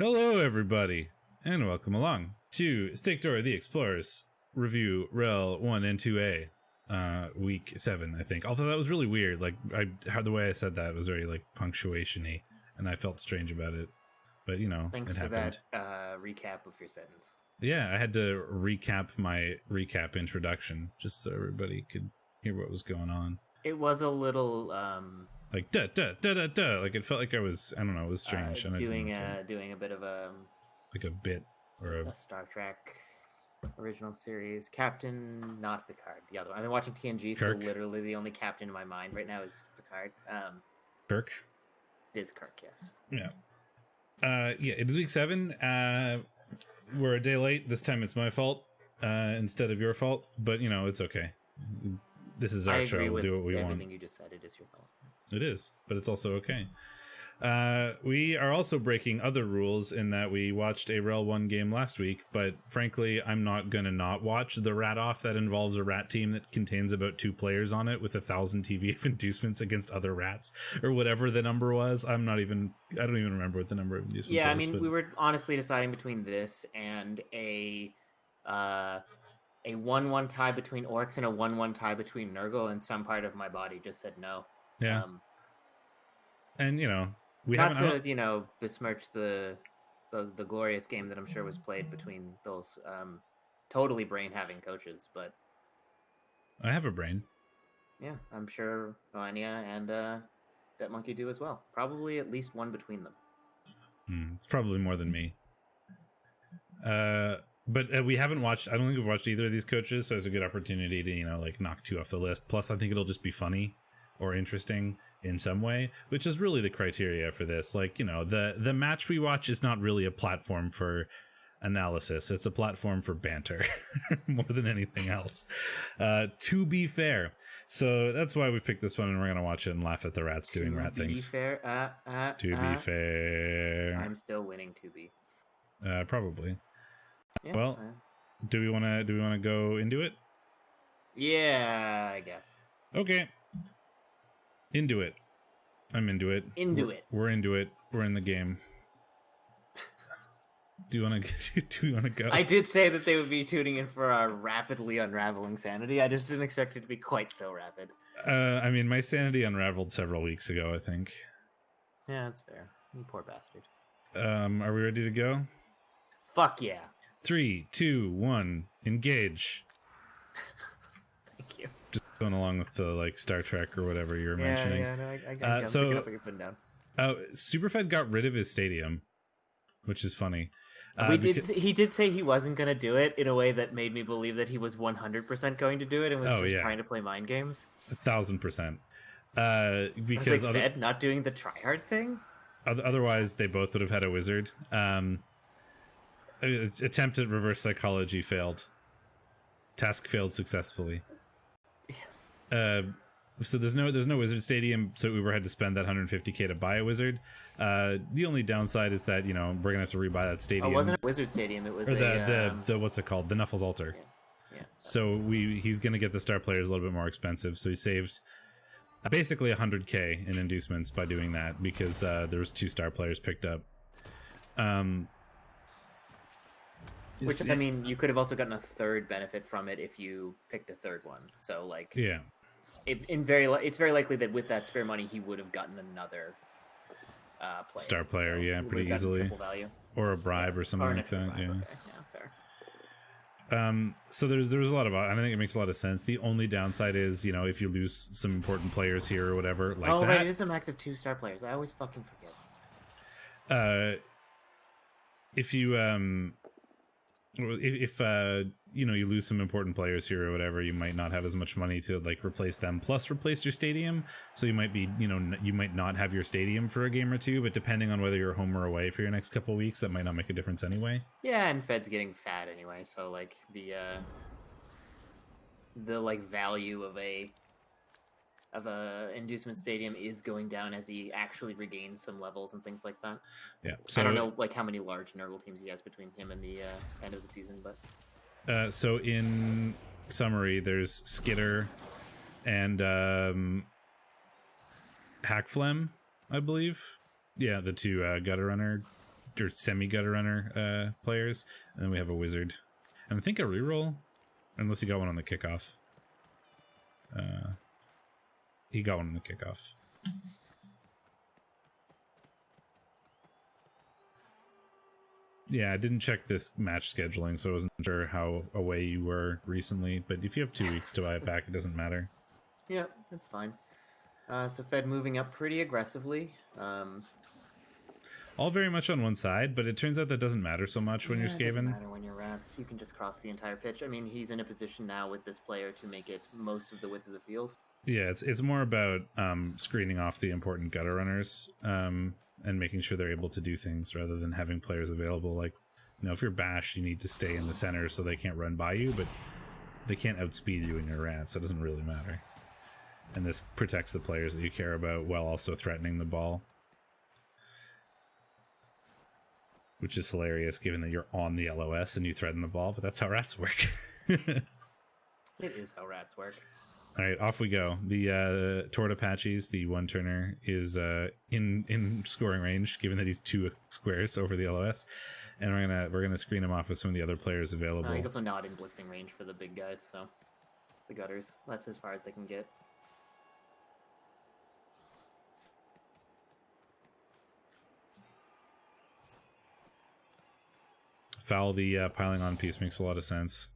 Hello, everybody, and welcome along to Steakdorra the Explorers review REL 1 and 2A, week 7, I think. Although that was really weird. Like, the way I said that was very, like, punctuation-y, and I felt strange about it. But, you know, Thanks it for happened. that recap of your sentence. Yeah, I had to recap my recap introduction, just so everybody could hear what was going on. It was a little, like, da, da, da, da, da. Like, it felt like I was, I don't know, it was strange. And doing a bit of a... like a bit, or a Star Trek original series. Captain, not Picard, the other one. I've been watching TNG, Kirk. So literally the only captain in my mind right now is Picard. Kirk? It is Kirk, yes. Yeah. Yeah, it is week 7. We're a day late. This time it's my fault instead of your fault, but you know, it's okay. This is our show. We'll do what we want. Everything you just said, it is your fault. It is, but it's also okay. We are also breaking other rules in that we watched a REL 1 game last week, but frankly, I'm not going to not watch the rat off that involves a rat team that contains about 2 players on it with 1,000 TV of inducements against other rats, or whatever the number was. I don't even remember what the number of inducements was. Yeah, I mean, we were honestly deciding between this and a 1-1 tie between Orcs and a 1-1 tie between Nurgle, and some part of my body just said no. Yeah. And, you know, we not to, you know, besmirch the glorious game that I'm sure was played between those totally brain-having coaches, but... I have a brain. Yeah, I'm sure Vanya and that monkey do as well. Probably at least one between them. It's probably more than me. But we haven't watched... I don't think we've watched either of these coaches, so it's a good opportunity to, you know, like, knock 2 off the list. Plus, I think it'll just be funny or interesting in some way, which is really the criteria for this. Like, you know, the match we watch is not really a platform for analysis. It's a platform for banter more than anything else, to be fair. So that's why we picked this one, and we're going to watch it and laugh at the rats doing rat things. To be fair. I'm still winning 2B. Probably. Yeah, well, do we want to go into it? Yeah, I guess. Okay. Into it. I'm into it. We're into it. We're in the game. Do we want to go? I did say that they would be tuning in for our rapidly unraveling sanity. I just didn't expect it to be quite so rapid. I mean, my sanity unraveled several weeks ago, I think. Yeah, that's fair. You poor bastard. Are we ready to go? Fuck yeah. 3, 2, 1, engage. Thank you. Just going along with the, like, Star Trek or whatever you were mentioning. Yeah, no, I got picking up what you're putting down. Superfed got rid of his stadium, which is funny. He did say he wasn't going to do it in a way that made me believe that he was 100% going to do it and was trying to play mind games. 1,000%. Because like Fed not doing the tryhard thing? Otherwise, they both would have had a wizard. Attempt at reverse psychology failed. Task failed successfungly. Yes. So there's no wizard stadium, so Uber had to spend that $150K to buy a wizard. The only downside is that, you know, we're gonna have to rebuy that stadium. Oh, it wasn't a wizard stadium. It was the what's it called? The Nuffles Altar. Yeah. So he's gonna get the star players a little bit more expensive. So he saved basically $100K in inducements by doing that because there was 2 star players picked up. Which, I mean, you could have also gotten a third benefit from it if you picked a third one. So, like, yeah, it's very likely that with that spare money, he would have gotten another star player, pretty easily, or a bribe or something like that. Yeah, fair. So there's a lot of, I think it makes a lot of sense. The only downside is, you know, if you lose some important players here or whatever, like that. Right, it is a max of 2 star players. I always fucking forget. If you if you know, you lose some important players here or whatever, you might not have as much money to, like, replace them plus replace your stadium. So you might be, you know, you might not have your stadium for a game or 2, but depending on whether you're home or away for your next couple weeks, that might not make a difference anyway. Yeah, and Fed's getting fat anyway, so, like, the like value of a inducement stadium is going down as he actually regains some levels and things like that. Yeah, so I don't know, like, how many large Nurgle teams he has between him and the end of the season, but so in summary, there's Skitter and Hackflem, I believe. Yeah, the 2 gutter runner or semi gutter runner players, and then we have a wizard, and I think a reroll, unless he got one on the kickoff. He got one on the kickoff. Yeah, I didn't check this match scheduling, so I wasn't sure how away you were recently. But if you have 2 weeks to buy it back, it doesn't matter. Yeah, that's fine. So Fed moving up pretty aggressively. All very much on one side, but it turns out that doesn't matter so much when you're Skaven. It doesn't matter when you're Rats. You can just cross the entire pitch. I mean, he's in a position now with this player to make it most of the width of the field. Yeah, it's more about screening off the important gutter runners and making sure they're able to do things rather than having players available. Like, you know, if you're Bash, you need to stay in the center so they can't run by you, but they can't outspeed you in your Rats, so it doesn't really matter. And this protects the players that you care about while also threatening the ball. Which is hilarious given that you're on the LOS and you threaten the ball, but that's how Rats work. It is how Rats work. All right, off we go. The Tort Apaches, the one-turner, is in scoring range, given that he's 2 squares over the LOS, and we're gonna screen him off with some of the other players available. He's also not in blitzing range for the big guys, so the gutters. That's as far as they can get. Foul the piling on piece makes a lot of sense.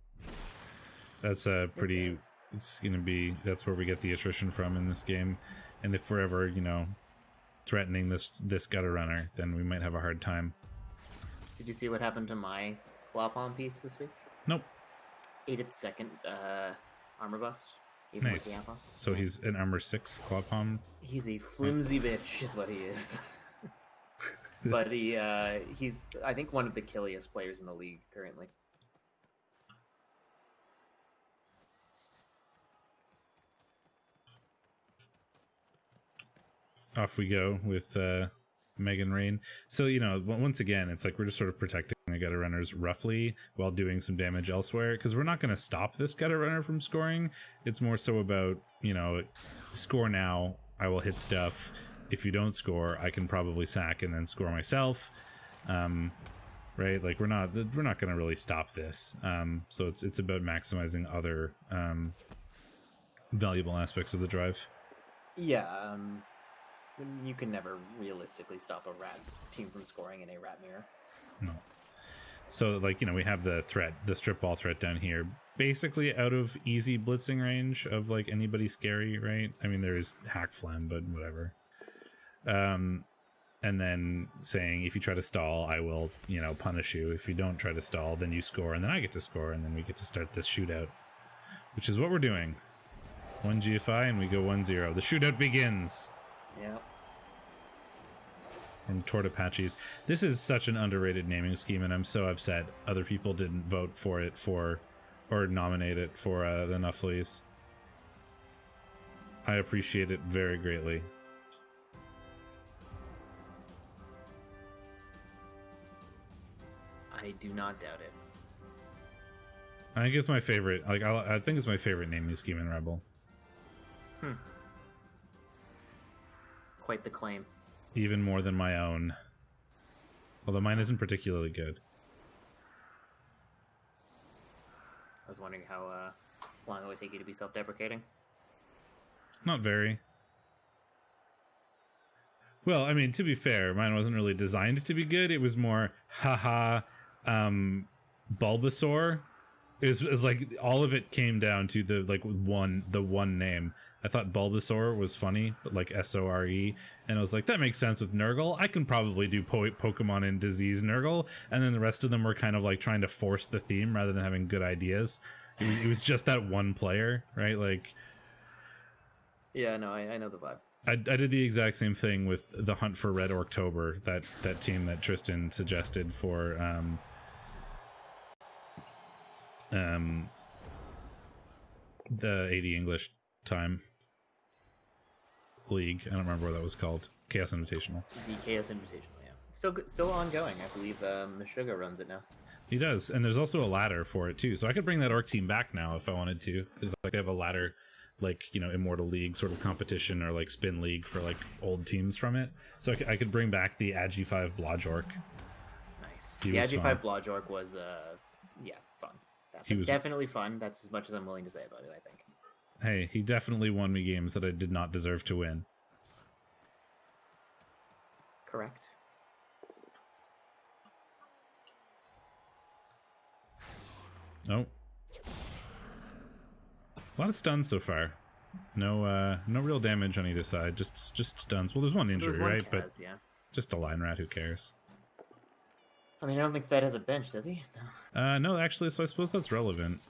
That's a pretty. It's gonna be. That's where we get the attrition from in this game, and if we're ever, you know, threatening this gutter runner, then we might have a hard time. Did you see what happened to my claw palm piece this week? Nope. Ate its second armor bust. Nice. So he's an armor 6 claw palm. He's a flimsy bitch, is what he is. But he's I think one of the killiest players in the league currently. Off we go with Megan Rain. So, you know, once again, it's like we're just sort of protecting the gutter runners roughly while doing some damage elsewhere, because we're not going to stop this gutter runner from scoring. It's more so about, you know, score now, I will hit stuff. If you don't score, I can probably sack and then score myself. Right? Like we're not going to really stop this. So it's about maximizing other valuable aspects of the drive. Yeah, you can never realistically stop a rat team from scoring in a rat mirror. No. So, like, you know, we have the strip ball threat down here, basically out of easy blitzing range of like anybody scary, right? I mean, there is hack phlegm, but whatever. And then saying, if you try to stall, I will, you know, punish you. If you don't try to stall, then you score, and then I get to score, and then we get to start this shootout, which is what we're doing. 1 GFI, and we go 1-0. The shootout begins. Yeah. From Tort Apaches. This is such an underrated naming scheme, and I'm so upset other people didn't vote for it or nominate it for the Nufflies. I appreciate it very greatly. I do not doubt it. I think it's my favorite. Like, I think it's my favorite naming scheme in REBBL. Quite the claim. Even more than my own. Although mine isn't particularly good. I was wondering how long it would take you to be self-deprecating. Not very. Well, I mean, to be fair, mine wasn't really designed to be good. It was more, haha, Bulbasaur. It was like all of it came down to the one name. I thought Bulbasaur was funny, but like Sore, and I was like, that makes sense with Nurgle. I can probably do Pokemon in Disease Nurgle, and then the rest of them were kind of like trying to force the theme rather than having good ideas. It was just that one player, right? Like, yeah, no, I know the vibe. I did the exact same thing with the Hunt for Red October, that team that Tristan suggested for the 80 English time league. I don't remember what that was called. Chaos Invitational. The Chaos Invitational, yeah. Still ongoing. I believe Meshuggah runs it now. He does, and there's also a ladder for it too. So I could bring that orc team back now if I wanted to. There's like I have a ladder, like, you know, Immortal League sort of competition, or like Spin League for like old teams from it. So I could bring back the Agi 5 Blodge orc He The was IG5 fun. Blodgork was, fun. He was definitely fun. That's as much as I'm willing to say about it, I think. Hey, he definitely won me games that I did not deserve to win. Correct. Oh. A lot of stuns so far. No real damage on either side. Just stuns. Well, there's one injury, one right? Kaz, But yeah. just a line rat. Who cares? I mean, I don't think Fed has a bench, does he? No. No, actually. So I suppose that's relevant.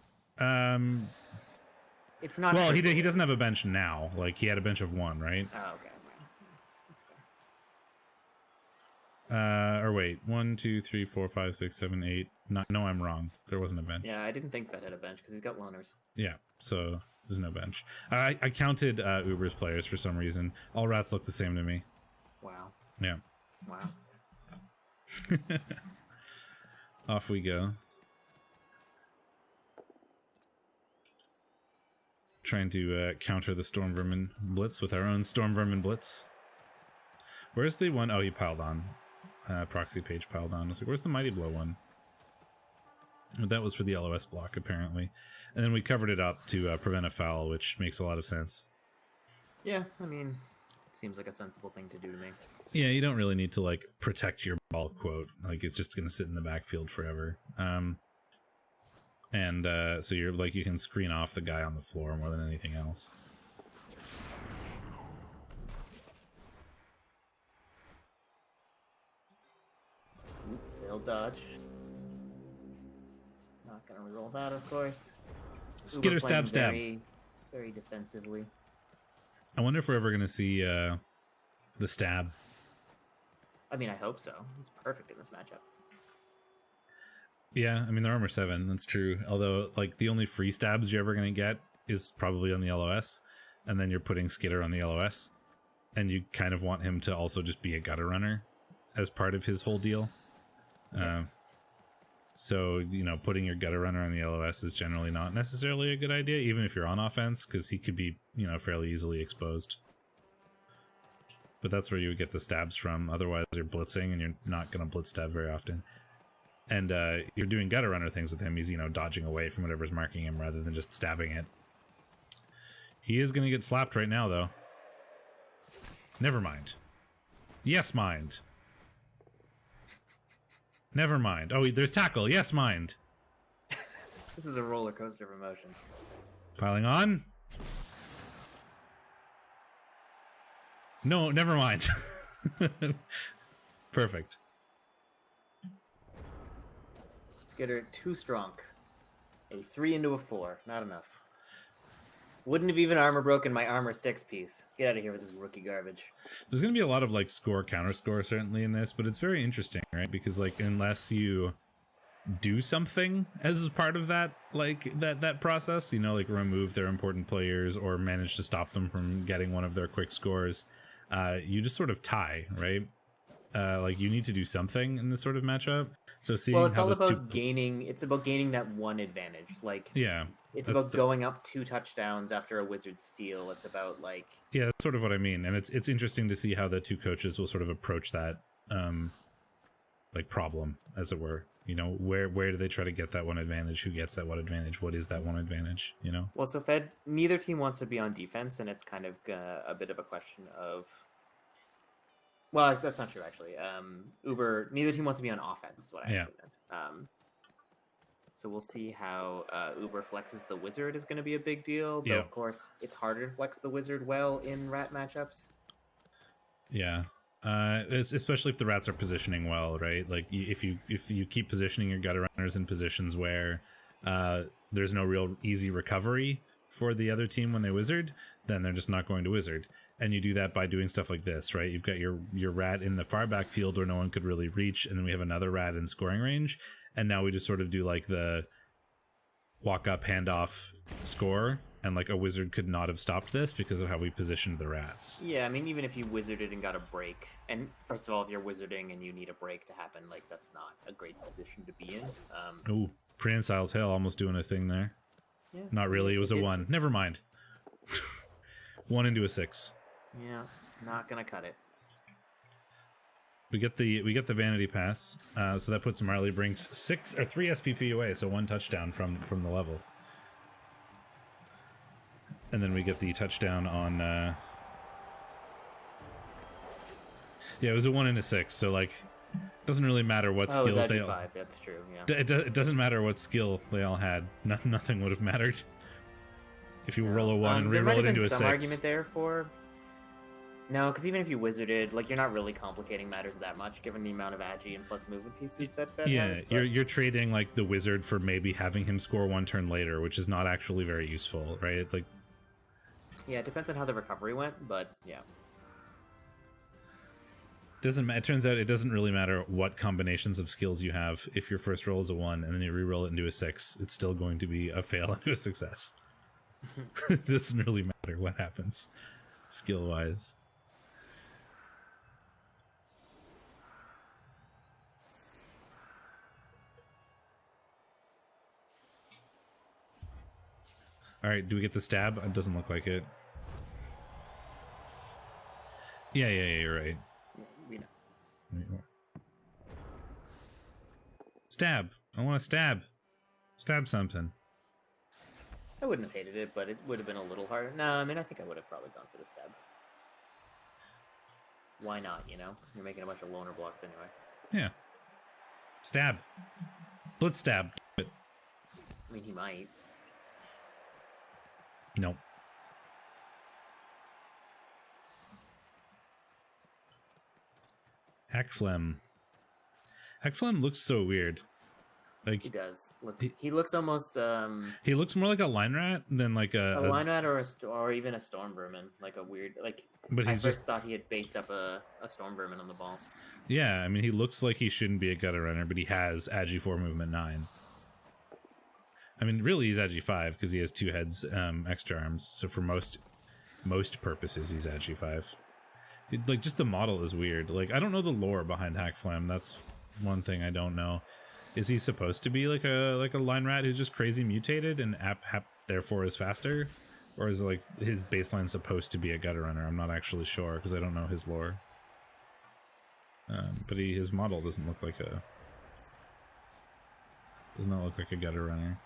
It's not. Well, he doesn't have a bench now. Like he had a bench of 1, right? Oh, okay. That's fair. Or wait, 1, 2, 3, 4, 5, 6, 7, 8. No, I'm wrong. There wasn't a bench. Yeah, I didn't think Fed had a bench because he's got loners. Yeah, so there's no bench. I counted Uber's players for some reason. All rats look the same to me. Wow. Yeah. Wow. Off we go. Trying to counter the Storm Vermin Blitz with our own Storm Vermin Blitz. Where's the one? Oh, he piled on. Proxy page piled on. I was like, where's the Mighty Blow one? That was for the LOS block, apparently. And then we covered it up to prevent a foul, which makes a lot of sense. Yeah, I mean, it seems like a sensible thing to do to me. Yeah, you don't really need to, like, protect your ball, quote. Like, it's just going to sit in the backfield forever. So you're, like, you can screen off the guy on the floor more than anything else. Failed dodge. Not gonna reroll that, of course. Skitter, stab, stab. Very, very defensively. I wonder if we're ever going to see the stab. I mean, I hope so. He's perfect in this matchup. Yeah, I mean, they're armor 7, that's true. Although, like, the only free stabs you're ever going to get is probably on the LOS, and then you're putting Skitter on the LOS, and you kind of want him to also just be a gutter runner as part of his whole deal. Yes. So, you know, putting your gutter runner on the LOS is generally not necessarily a good idea, even if you're on offense, because he could be, you know, fairly easily exposed. But that's where you would get the stabs from. Otherwise, you're blitzing, and you're not going to blitz stab very often. And you're doing gutter runner things with him. He's, you know, dodging away from whatever's marking him rather than just stabbing it. He is going to get slapped right now, though. Never mind. Yes, mind. Never mind. Oh, there's tackle. Yes, mind. This is a roller coaster of emotions. Piling on. No, never mind. Perfect. Skitter too strong. A 3 into a 4. Not enough. Wouldn't have even armor broken my armor 6 piece. Get out of here with this rookie garbage. There's going to be a lot of, like, score, counter score, certainly, in this, but it's very interesting, right? Because, like, unless you do something as part of that, like, that process, you know, like, remove their important players or manage to stop them from getting one of their quick scores, you just sort of tie, right? Like, you need to do something in this sort of matchup. So seeing Well, it's how all those about gaining. It's about gaining that one advantage. Like, yeah, it's that's about going up 2 touchdowns after a wizard steal. It's about, like, yeah, that's sort of what I mean. And it's interesting to see how the two coaches will sort of approach that, like, problem, as it were. You know, where do they try to get that one advantage? Who gets that one advantage? What is that one advantage? You know. well, so Fed. Neither team wants to be on defense, and it's kind of a bit of a question of. Well, that's not true, actually. Uber. Neither team wants to be on offense. Is what I actually meant. So we'll see how Uber flexes the wizard is going to be a big deal. Though, Yeah. of course, it's harder to flex the wizard well in rat matchups. Yeah. Especially if the rats are positioning well, right? Like, if you keep positioning your gutter runners in positions where there's no real easy recovery for the other team when they wizard, then they're just not going to wizard. And you do that by doing stuff like this, right? You've got your rat in the far back field where no one could really reach, and then we have another rat in scoring range, and now we just sort of do like the walk up, handoff, score, and like a wizard could not have stopped this because of how we positioned the rats. Yeah, I mean, even if you wizarded and got a break, and first of all, if you're wizarding and you need a break to happen, like, that's not a great position to be in. Ooh, prehensile tail almost doing a thing there. Yeah, Not really, it was a 1. Never mind. 1 into a 6. Yeah, not gonna cut it. We get the vanity pass, so that puts Marley Brinks 3 SPP away, so 1 touchdown from the level. And then we get the touchdown on. Yeah, it was a 1 and a 6, so like, doesn't really matter what skills they all. 5, that's true. Yeah. It doesn't matter what skill they all had. Nothing would have mattered if you roll a 1 and re-roll it into a 6. Some argument there for. No, because even if you wizarded, like, you're not really complicating matters that much, given the amount of agi and plus movement pieces that Fed has. Yeah, you're trading like the wizard for maybe having him score 1 turn later, which is not actually very useful, right? Like. Yeah, it depends on how the recovery went, but yeah. It turns out it doesn't really matter what combinations of skills you have. If your first roll is a 1 and then you re-roll it into a 6, it's still going to be a fail into a success. It doesn't really matter what happens skill-wise. Alright, do we get the stab? It doesn't look like it. Yeah, you're right. We know. Stab. I want to stab. Stab something. I wouldn't have hated it, but it would have been a little harder. No, I mean, I think I would have probably gone for the stab. Why not, you know? You're making a bunch of loner blocks anyway. Yeah. Stab. Blitz stab. I mean, he might. Nope. Hackflem. Hackflem looks so weird. Like he does. Look, he looks almost. He looks more like a line rat than like a line rat or even a storm vermin, like a weird like. But I first thought he had based up a storm vermin on the ball. Yeah, I mean he looks like he shouldn't be a gutter runner, but he has Agi 4 movement 9. I mean, really, he's Agi 5 because he has 2 heads, extra arms. So for most purposes, he's Agi 5. Like, just the model is weird. Like, I don't know the lore behind Hackflam. That's one thing I don't know. Is he supposed to be like a line rat who's just crazy mutated and therefore is faster, or is like his baseline supposed to be a gutter runner? I'm not actually sure because I don't know his lore. But his model doesn't look like a gutter runner.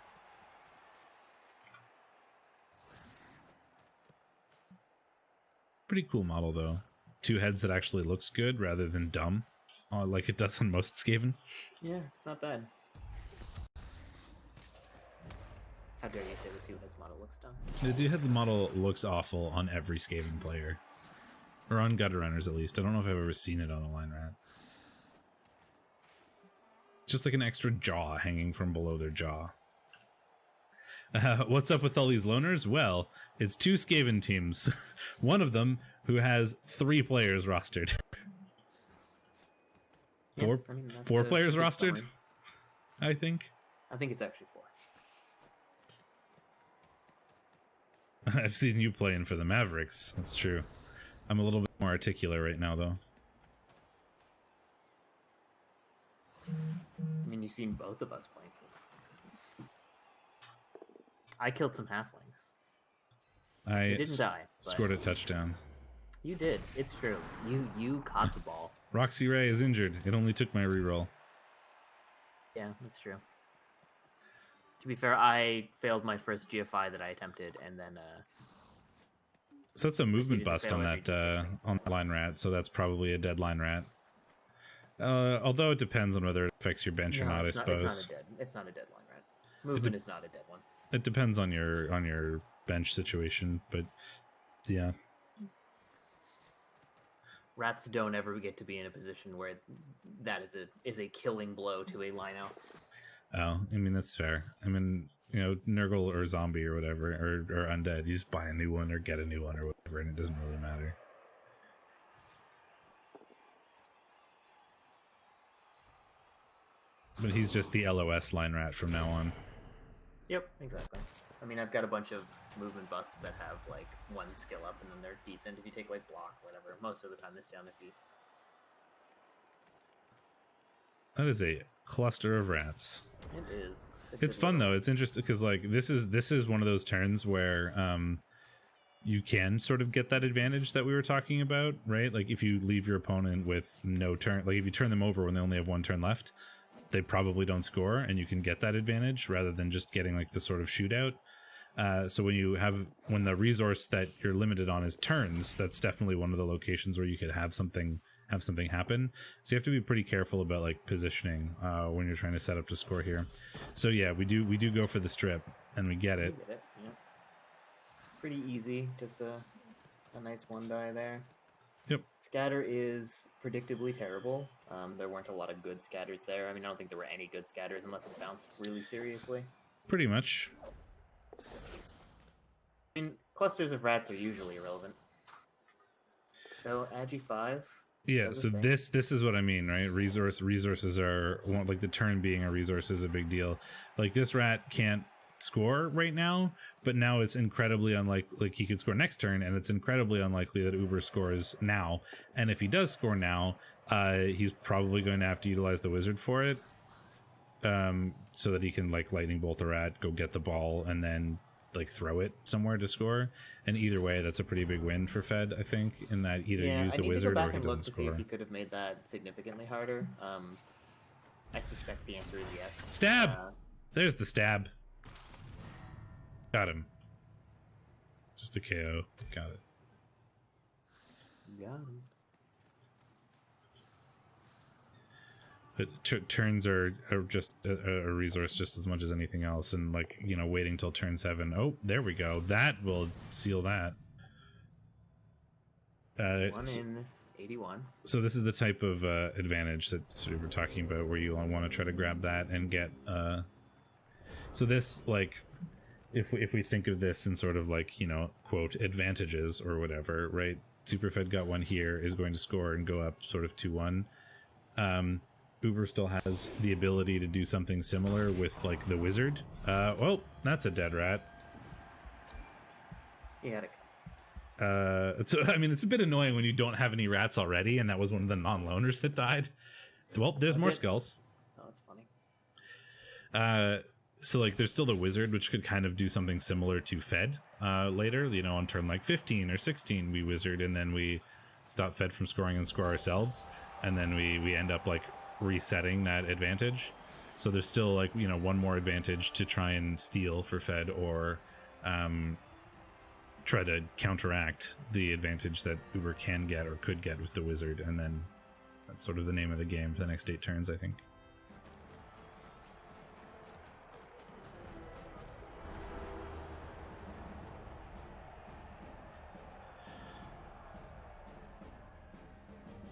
Pretty cool model though. 2 heads that actually looks good rather than dumb, like it does on most Skaven. Yeah, it's not bad. How dare you say the 2 heads model looks dumb? The 2 heads model looks awful on every Skaven player, or on gutter runners at least. I don't know if I've ever seen it on a line rat. Just like an extra jaw hanging from below their jaw. What's up with all these loners? Well, it's 2 Skaven teams. One of them who has 3 players rostered. Four players rostered? Fine. I think it's actually 4. I've seen you playing for the Mavericks. That's true. I'm a little bit more articulate right now, though. I mean, you've seen both of us playing for the Mavericks. I killed some halflings. I didn't die. Scored a touchdown. You did. It's true. You caught the ball. Roxy Ray is injured. It only took my reroll. Yeah, that's true. To be fair, I failed my first GFI that I attempted, and then so that's a movement bust on that line rat. So that's probably a dead line rat. Although it depends on whether it affects your bench or not. I suppose it's not a dead line rat. Movement is not a dead one. It depends on your bench situation, but yeah. Rats don't ever get to be in a position where that is a killing blow to a line out. Oh, I mean that's fair. I mean, you know, Nurgle or zombie or whatever, or undead, you just buy a new one or get a new one or whatever, and it doesn't really matter. But he's just the LOS line rat from now on. Yep, exactly. I mean, I've got a bunch of movement busts that have like 1 skill up, and then they're decent if you take like block, whatever. Most of the time, they stay on their feet. That is a cluster of rats. It is. It's fun though. It's interesting because like this is one of those turns where you can sort of get that advantage that we were talking about, right? Like if you leave your opponent with no turn, like if you turn them over when they only have one turn left, they probably don't score, and you can get that advantage rather than just getting like the sort of shootout. So when the resource that you're limited on is turns, that's definitely one of the locations where you could have something happen. So you have to be pretty careful about like positioning when you're trying to set up to score here. So yeah, we do go for the strip, and we get it. Yeah. Pretty easy, just a nice one die there. Yep. Scatter is predictably terrible. There weren't a lot of good scatters there. I mean, I don't think there were any good scatters unless it bounced really seriously. Pretty much. I mean, clusters of rats are usually irrelevant. So Agi 5. Yeah, so this is what I mean, right? Resources are, like the turn being a resource is a big deal. Like this rat can't score right now, but now it's incredibly unlikely, like he could score next turn, and it's incredibly unlikely that Uber scores now. And if he does score now, he's probably going to have to utilize the wizard for it, so that he can like lightning bolt the rat, go get the ball, and then like throw it somewhere to score. And either way, that's a pretty big win for Fed, I think, in that either use the wizard or he doesn't look to score. See if he could have made that significantly harder. I suspect the answer is yes. Stab. There's the stab. Got him. Just a KO. Got it. Got him. But turns are just a resource just as much as anything else, and like, you know, waiting till turn 7. Oh, there we go. That will seal that. 1 in 81. So this is the type of advantage that sort of we're talking about, where you want to try to grab that and get. So this, like, if we think of this in sort of like, you know, quote advantages or whatever, right? Superfed got one here, is going to score and go up sort of 2-1. Uber still has the ability to do something similar with like the wizard. Well, that's a dead rat. Yeah. So I mean, it's a bit annoying when you don't have any rats already, and that was one of the non-loners that died. Well, there's more skulls. Oh, that's funny. So like there's still the wizard, which could kind of do something similar to Fed later, you know, on turn like 15 or 16 we wizard, and then we stop Fed from scoring and score ourselves, and then we end up like resetting that advantage. So there's still like, you know, one more advantage to try and steal for Fed, or try to counteract the advantage that Uber can get or could get with the wizard, and then that's sort of the name of the game for the next 8 turns, I think.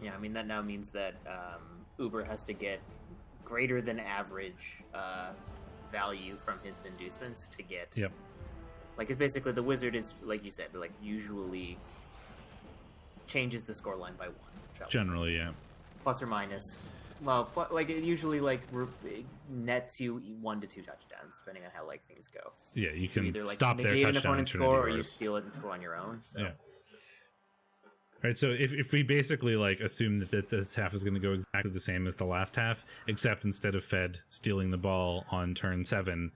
Yeah, I mean, that now means that Uber has to get greater than average value from his inducements to get. Yep. Like, it's basically the wizard is, like you said, like usually changes the score line by 1. Generally, yeah. Plus or minus. Well, like it usually like nets you 1 to 2 touchdowns, depending on how like things go. Yeah, you can either, like, stop their negate an touchdown opponent's score, or you steal it and score on your own. So. Yeah. All right, so if we basically like assume that this half is going to go exactly the same as the last half, except instead of Fed stealing the ball on turn 7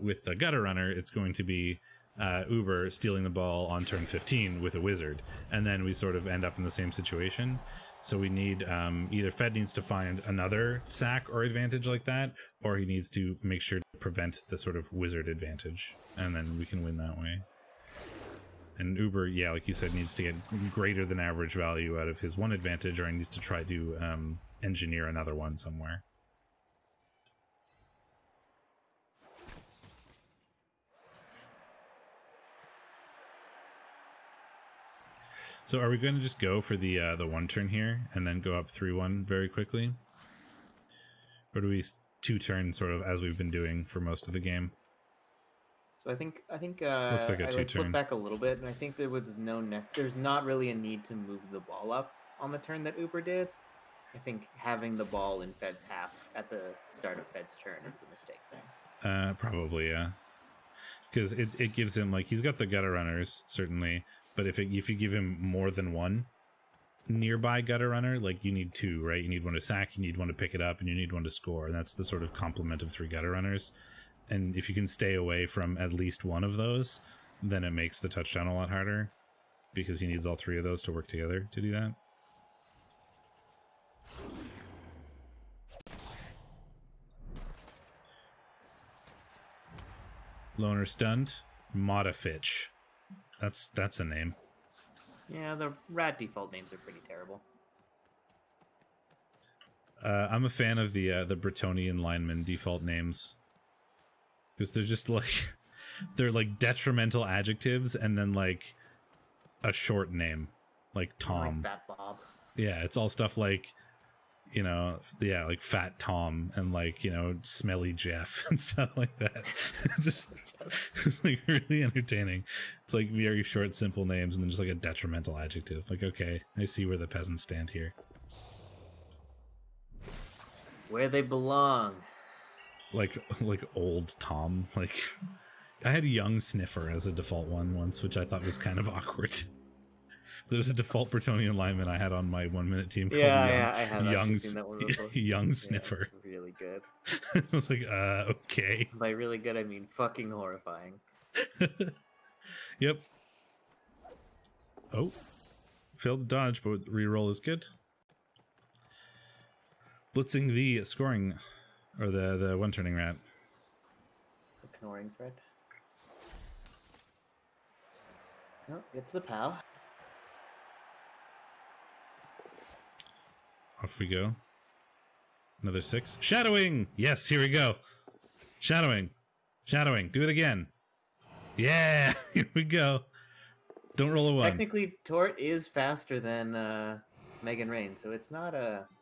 with the gutter runner, it's going to be Uber stealing the ball on turn 15 with a wizard, and then we sort of end up in the same situation. So we need either Fed needs to find another sack or advantage like that, or he needs to make sure to prevent the sort of wizard advantage, and then we can win that way. And Uber, yeah, like you said, needs to get greater than average value out of his one advantage, or he needs to try to engineer another one somewhere. So are we going to just go for the 1 turn here and then go up 3-1 very quickly? Or do we 2 turn sort of as we've been doing for most of the game? So I think looks like a 2 turn. Flip back a little bit, and I think there was there's not really a need to move the ball up on the turn that Uber did. I think having the ball in Fed's half at the start of Fed's turn is the mistake there. Probably, yeah. Because it gives him, like, he's got the gutter runners, certainly, but if you give him more than 1 nearby gutter runner, like, you need 2, right? You need 1 to sack, you need 1 to pick it up, and you need 1 to score, and that's the sort of complement of 3 gutter runners. And if you can stay away from at least one of those, then it makes the touchdown a lot harder because he needs all three of those to work together to do that. Loner stunned. Modifitch. That's a name. Yeah, the rat default names are pretty terrible. I'm a fan of the Bretonian lineman default names because they're just like they're like detrimental adjectives and then like a short name like Tom. Like Fat Bob. Yeah, it's all stuff like, you know, yeah, like Fat Tom and like, you know, Smelly Jeff and stuff like that. Just it's like really entertaining. It's like very short, simple names and then just like a detrimental adjective. Like, okay, I see where the peasants stand here. Where they belong. Like old Tom. Like, I had Young Sniffer as a default one once, which I thought was kind of awkward. There's a default Bretonian lineman I had on my 1 minute team called I have seen that one before. Young Sniffer. Yeah, really good. I was like, okay. By really good, I mean fucking horrifying. Yep. Oh. Failed to dodge, but reroll is good. Blitzing the scoring, or the one-turning rat. The Knorring threat. Oh, gets the POW. Off we go. Another 6. Shadowing! Yes, here we go. Shadowing. Shadowing. Do it again. Yeah! Here we go. Don't roll a 1. Technically, Tort is faster than Megan Rain, so it's not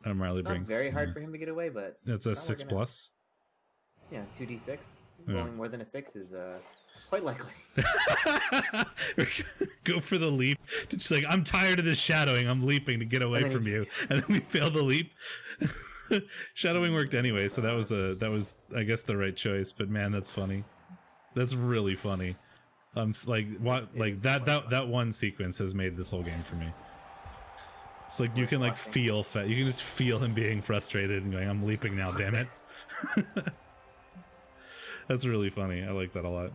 Marley Brinks. very hard for him to get away, but... It's a 6 plus. Yeah, 2d6. Rolling more than a 6 is quite likely. Go for the leap. Just like, I'm tired of this shadowing. I'm leaping to get away from you. And then we fail the leap. Shadowing worked anyway, so that was I guess the right choice. But man, that's funny. That's really funny. That one sequence has made this whole game for me. It's like you can like you can just feel him being frustrated and going, I'm leaping now, damn it. That's really funny. I like that a lot.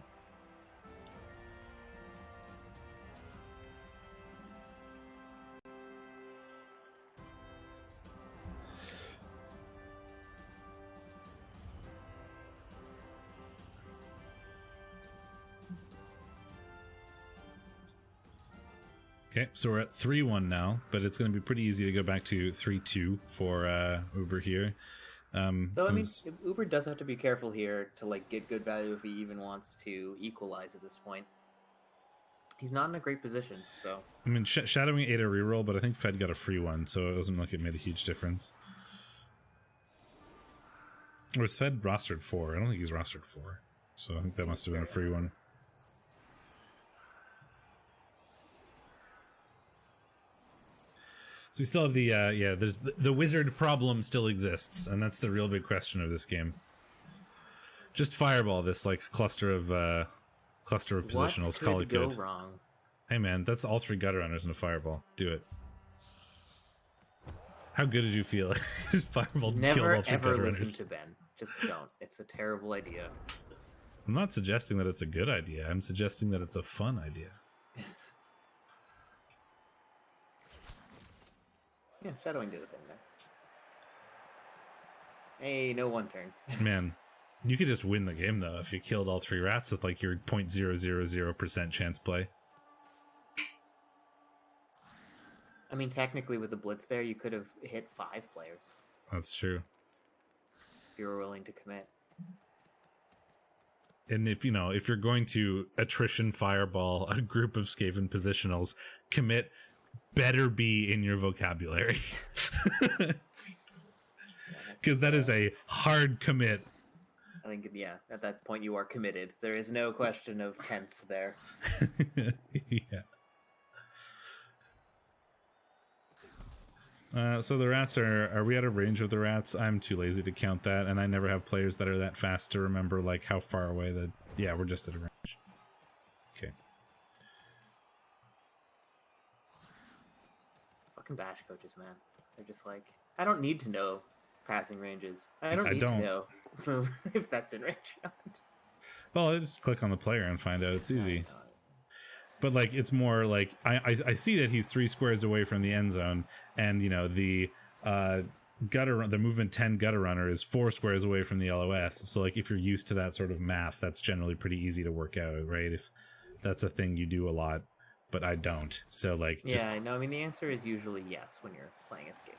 Okay, so we're at 3-1 now, but it's going to be pretty easy to go back to 3-2 for Uber here. So I mean, Uber does have to be careful here to like get good value if he even wants to equalize at this point. He's not in a great position, so. I mean, Shadowing ate a reroll, but I think Fed got a free one, so it doesn't look like it made a huge difference. Or is Fed rostered 4? I don't think he's rostered 4, so I think that must have been a free one. So we still have the there's the wizard problem still exists, and that's the real big question of this game. Just fireball this like cluster of positionals. Call it good. What could go wrong? Hey man, that's all 3 gutter runners in a fireball. Do it. How good did you feel? Just fireball Never killed all 3 ever gutter listen runners. to Ben. Just don't. It's a terrible idea. I'm not suggesting that it's a good idea. I'm suggesting that it's a fun idea. Yeah, Shadowing did a thing there. Hey, no 1 turn. Man, you could just win the game though if you killed all 3 rats with like your 0.000% chance play. I mean, technically with the blitz there, you could have hit 5 players. That's true. If you were willing to commit. And if you're going to attrition fireball a group of Skaven positionals, commit better be in your vocabulary. Because that is a hard commit. I think, yeah, at that point you are committed. There is no question of tense there. Yeah. So the rats are we out of range of the rats? I'm too lazy to count that, and I never have players that are that fast to remember like how far away that. Yeah, we're just at a range. Okay. Fucking bash coaches, man. They're just like, I don't need to know passing ranges. I don't need to know if that's in range. Well, I just click on the player and find out. It's easy. but like it's more like I see that he's 3 squares away from the end zone, and you know the movement 10 gutter runner is 4 squares away from the LOS. So like if you're used to that sort of math, that's generally pretty easy to work out, right? If that's a thing you do a lot, but I don't. So like yeah, no, I mean the answer is usually yes when you're playing escape.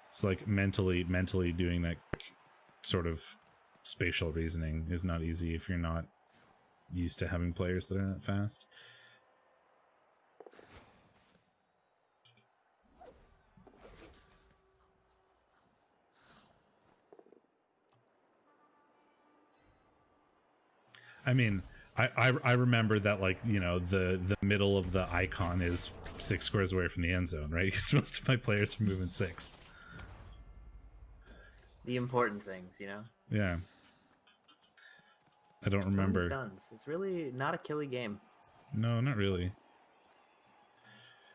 It's like mentally doing that sort of spatial reasoning is not easy if you're not used to having players that are that fast. I mean, I remember that, like, you know, the middle of the icon is 6 squares away from the end zone, right? Because most of my players are moving 6. The important things, you know? Yeah. I don't remember. Stuns. It's really not a killy game. No, not really.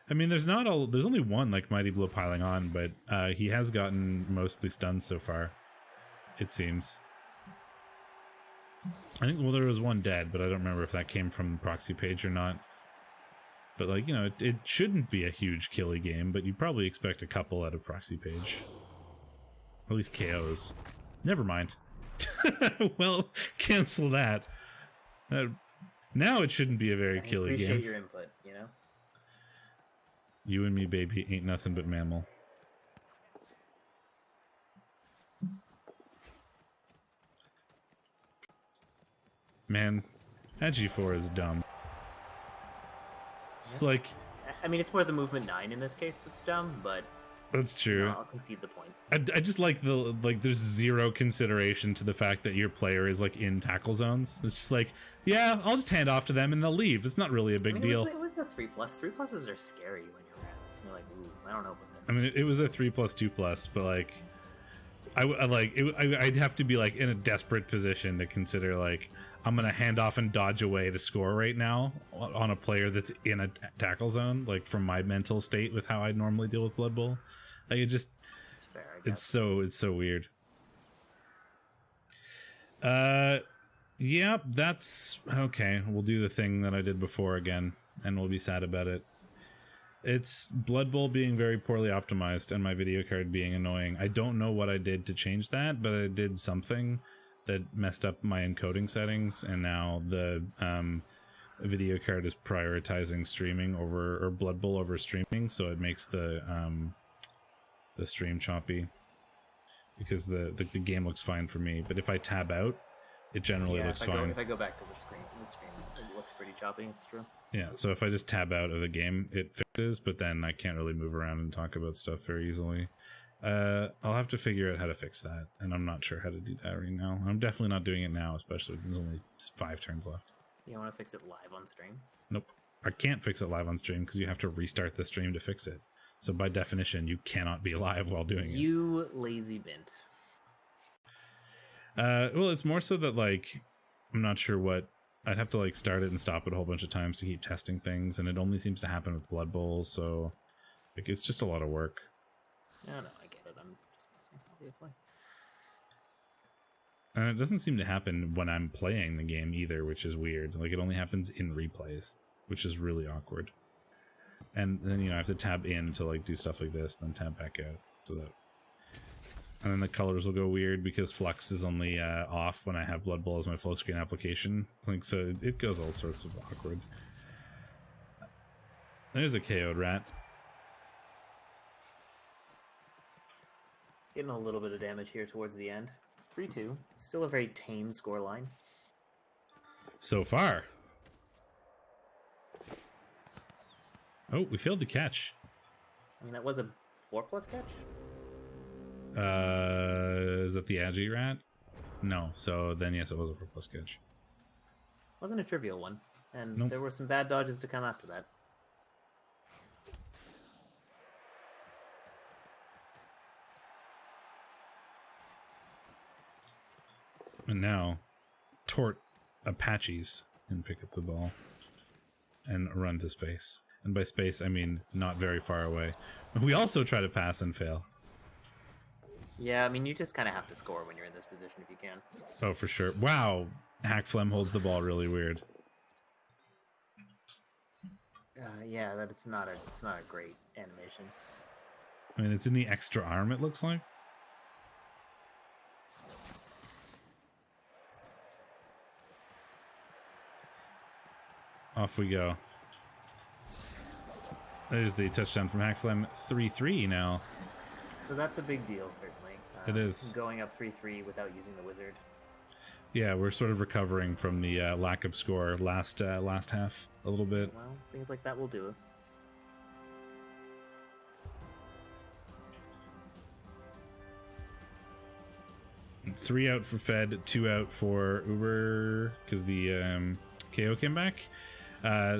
I mean, there's only one like Mighty Blow piling on, but he has gotten mostly stuns so far, it seems. I think, well, there was one dead, but I don't remember if that came from the proxy page or not. But, like, you know, it shouldn't be a huge killy game, but you probably expect a couple out of proxy page. At least KOs. Never mind. Well, cancel that. Now it shouldn't be a very killy game. I appreciate your input, you know? You and me, baby, ain't nothing but mammal. Man, that G4 is dumb. It's like... I mean, it's more the movement 9 in this case that's dumb, but... That's true. I'll concede the point. I just like there's zero consideration to the fact that your player is like in tackle zones. It's just like, yeah, I'll just hand off to them and they'll leave. It's not really a big deal. It was a 3+. 3+s are scary when you're rats. You're like, ooh, I don't know about this. I mean, it was a 3+, 2+, but like, I'd have to be like in a desperate position to consider like I'm gonna hand off and dodge away to score right now on a player that's in a tackle zone. Like from my mental state with how I normally deal with Blood Bowl. Like it just, it's fair, I guess. It's so weird. Yeah, that's okay. We'll do the thing that I did before again, and we'll be sad about it. It's Blood Bowl being very poorly optimized and my video card being annoying. I don't know what I did to change that, but I did something that messed up my encoding settings, and now the video card is prioritizing streaming or Blood Bowl over streaming, so it makes the stream choppy because the game looks fine for me, but if I tab out, it generally looks fine. If I go back to the screen, it looks pretty choppy. It's true. Yeah, so if I just tab out of the game, it fixes, but then I can't really move around and talk about stuff very easily. I'll have to figure out how to fix that, and I'm not sure how to do that right now. I'm definitely not doing it now, especially there's only 5 turns left. You want to fix it live on stream? Nope. I can't fix it live on stream because you have to restart the stream to fix it. So by definition, you cannot be live while doing it. You lazy bint. Well, it's more so that, like, I'm not sure what... I'd have to, like, start it and stop it a whole bunch of times to keep testing things, and it only seems to happen with Blood Bowl, so... Like, it's just a lot of work. Yeah, no, I get it. I'm just messing, obviously. And it doesn't seem to happen when I'm playing the game either, which is weird. Like, it only happens in replays, which is really awkward. And then, you know, I have to tab in to, like, do stuff like this, then tab back out, so that... And then the colors will go weird because Flux is only off when I have Blood Bowl as my full screen application. Like, so it goes all sorts of awkward. There's a KO'd rat. Getting a little bit of damage here towards the end. 3-2. Still a very tame scoreline. So far. Oh, we failed to catch. I mean, that was a 4+ catch? Is that the Agi rat? No, so then yes, it was a 4+ catch. Wasn't a trivial one, and There were some bad dodges to come after that. And now, Tort Apaches can pick up the ball and run to space. And by space, I mean not very far away. We also try to pass and fail. Yeah, I mean, you just kind of have to score when you're in this position if you can. Oh, for sure. Wow. Hackflem holds the ball really weird. Yeah, that it's not a great animation. I mean, it's in the extra arm, it looks like. Off we go. There's the touchdown from Hackflem. 3-3 now. So that's a big deal, certainly. It is. Going up 3-3 without using the wizard. Yeah, we're sort of recovering from the lack of score last half a little bit. Well, things like that will do it. Three out for Fed, 2 out for Uber because the KO came back.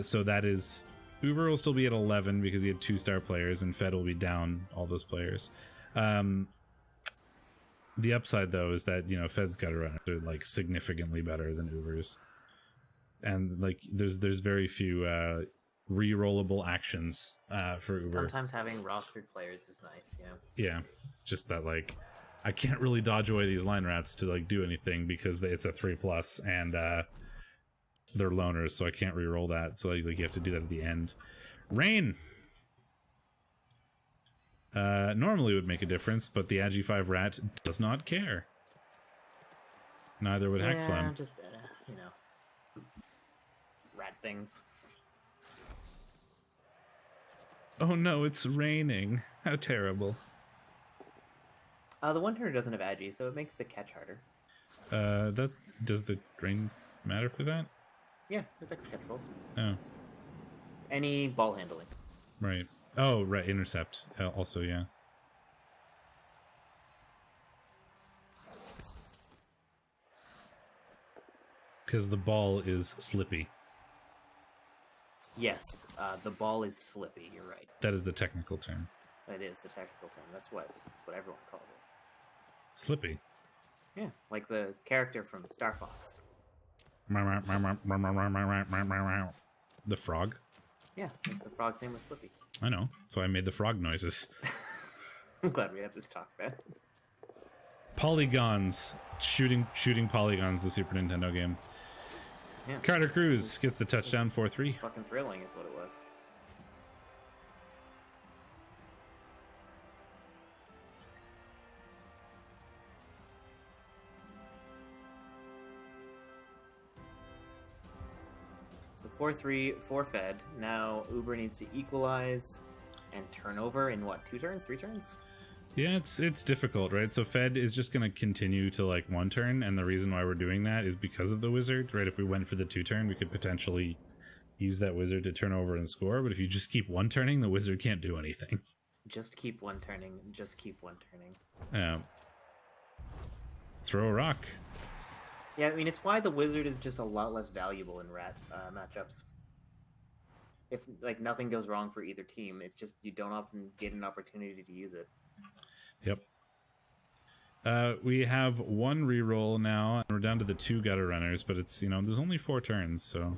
So that is, Uber will still be at 11 because he had 2-star players, and Fed will be down all those players. The upside though is that, you know, Fed's got to run are like significantly better than Uber's, and like there's very few re-rollable actions for Uber. Sometimes having rostered players is nice. Yeah, just that like I can't really dodge away these line rats to like do anything because it's a 3+ and they're loners, so I can't re-roll that. So like you have to do that at the end. Rain. Normally would make a difference, but the Agi 5 rat does not care. Neither would Hackflem. Just you know, rat things. Oh no, it's raining. How terrible. The one-turner doesn't have Agi, so it makes the catch harder. That does the rain matter for that? Yeah, it affects catch rolls. Oh, Any ball handling. right. Oh, right. Intercept. Also, yeah. Because the ball is slippy. Yes, the ball is slippy. You're right. That is the technical term. It is the technical term. That's what everyone calls it. Slippy. Yeah, like the character from Star Fox. The frog. Yeah, the frog's name was Slippy. I know. So I made the frog noises. I'm glad we have this talk, man. Polygons. Shooting polygons, the Super Nintendo game. Yeah. Carter Cruz gets the touchdown, 4-3. It's fucking thrilling is what it was. So 4-3 for Fed. Now Uber needs to equalize and turn over in what, 2 turns, 3 turns? Yeah, it's difficult, right? So Fed is just going to continue to like 1 turn, and the reason why we're doing that is because of the wizard, right? If we went for the 2 turn, we could potentially use that wizard to turn over and score, but if you just keep 1 turning, the wizard can't do anything. Just keep 1 turning, just keep 1 turning. Yeah. Throw a rock. Yeah, I mean, it's why the wizard is just a lot less valuable in rat matchups. If like nothing goes wrong for either team, it's just you don't often get an opportunity to use it. Yep. We have 1 reroll now, and we're down to the 2 gutter runners, but it's, you know, there's only 4 turns, so.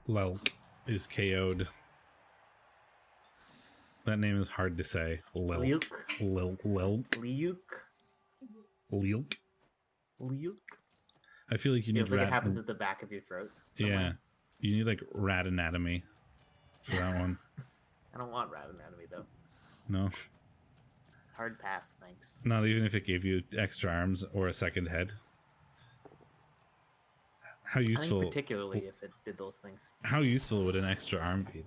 Lelk is KO'd. That name is hard to say. Lelk. Lelk. Lelk. Lelk. I feel like you need Feels like rat. it happens at the back of your throat. Yeah, somewhere. you need like rat anatomy for that one. I don't want rat anatomy though. No, Hard pass, thanks. not even if it gave you extra arms or a second head. How I useful? think particularly if it did those things. How useful would an extra arm be,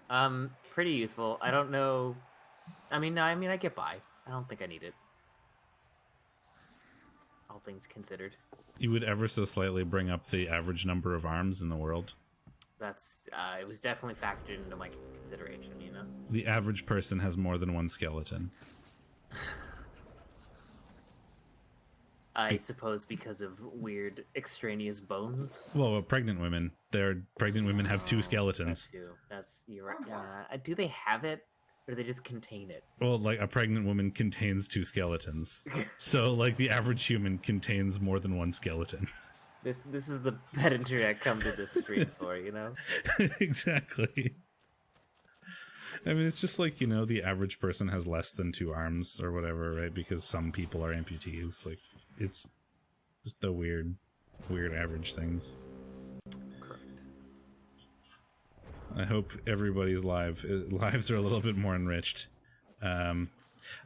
though? Pretty useful. I don't know. I mean, I get by. I don't think I need it. All things considered. You would ever so slightly bring up the average number of arms in the world. That's it was definitely factored into my consideration, you know. The average person has more than 1 skeleton. I suppose because of weird extraneous bones. Well, pregnant women. Pregnant women have 2 skeletons. You're right. Do they have it, or do they just contain it? Well, like a pregnant woman contains 2 skeletons. So, like the average human contains more than 1 skeleton. This is the pet internet come to this stream for, you know. Exactly. I mean, it's just like, you know, the average person has less than 2 arms or whatever, right? Because some people are amputees. Like, it's just the weird average things. Correct. I hope everybody's lives are a little bit more enriched. I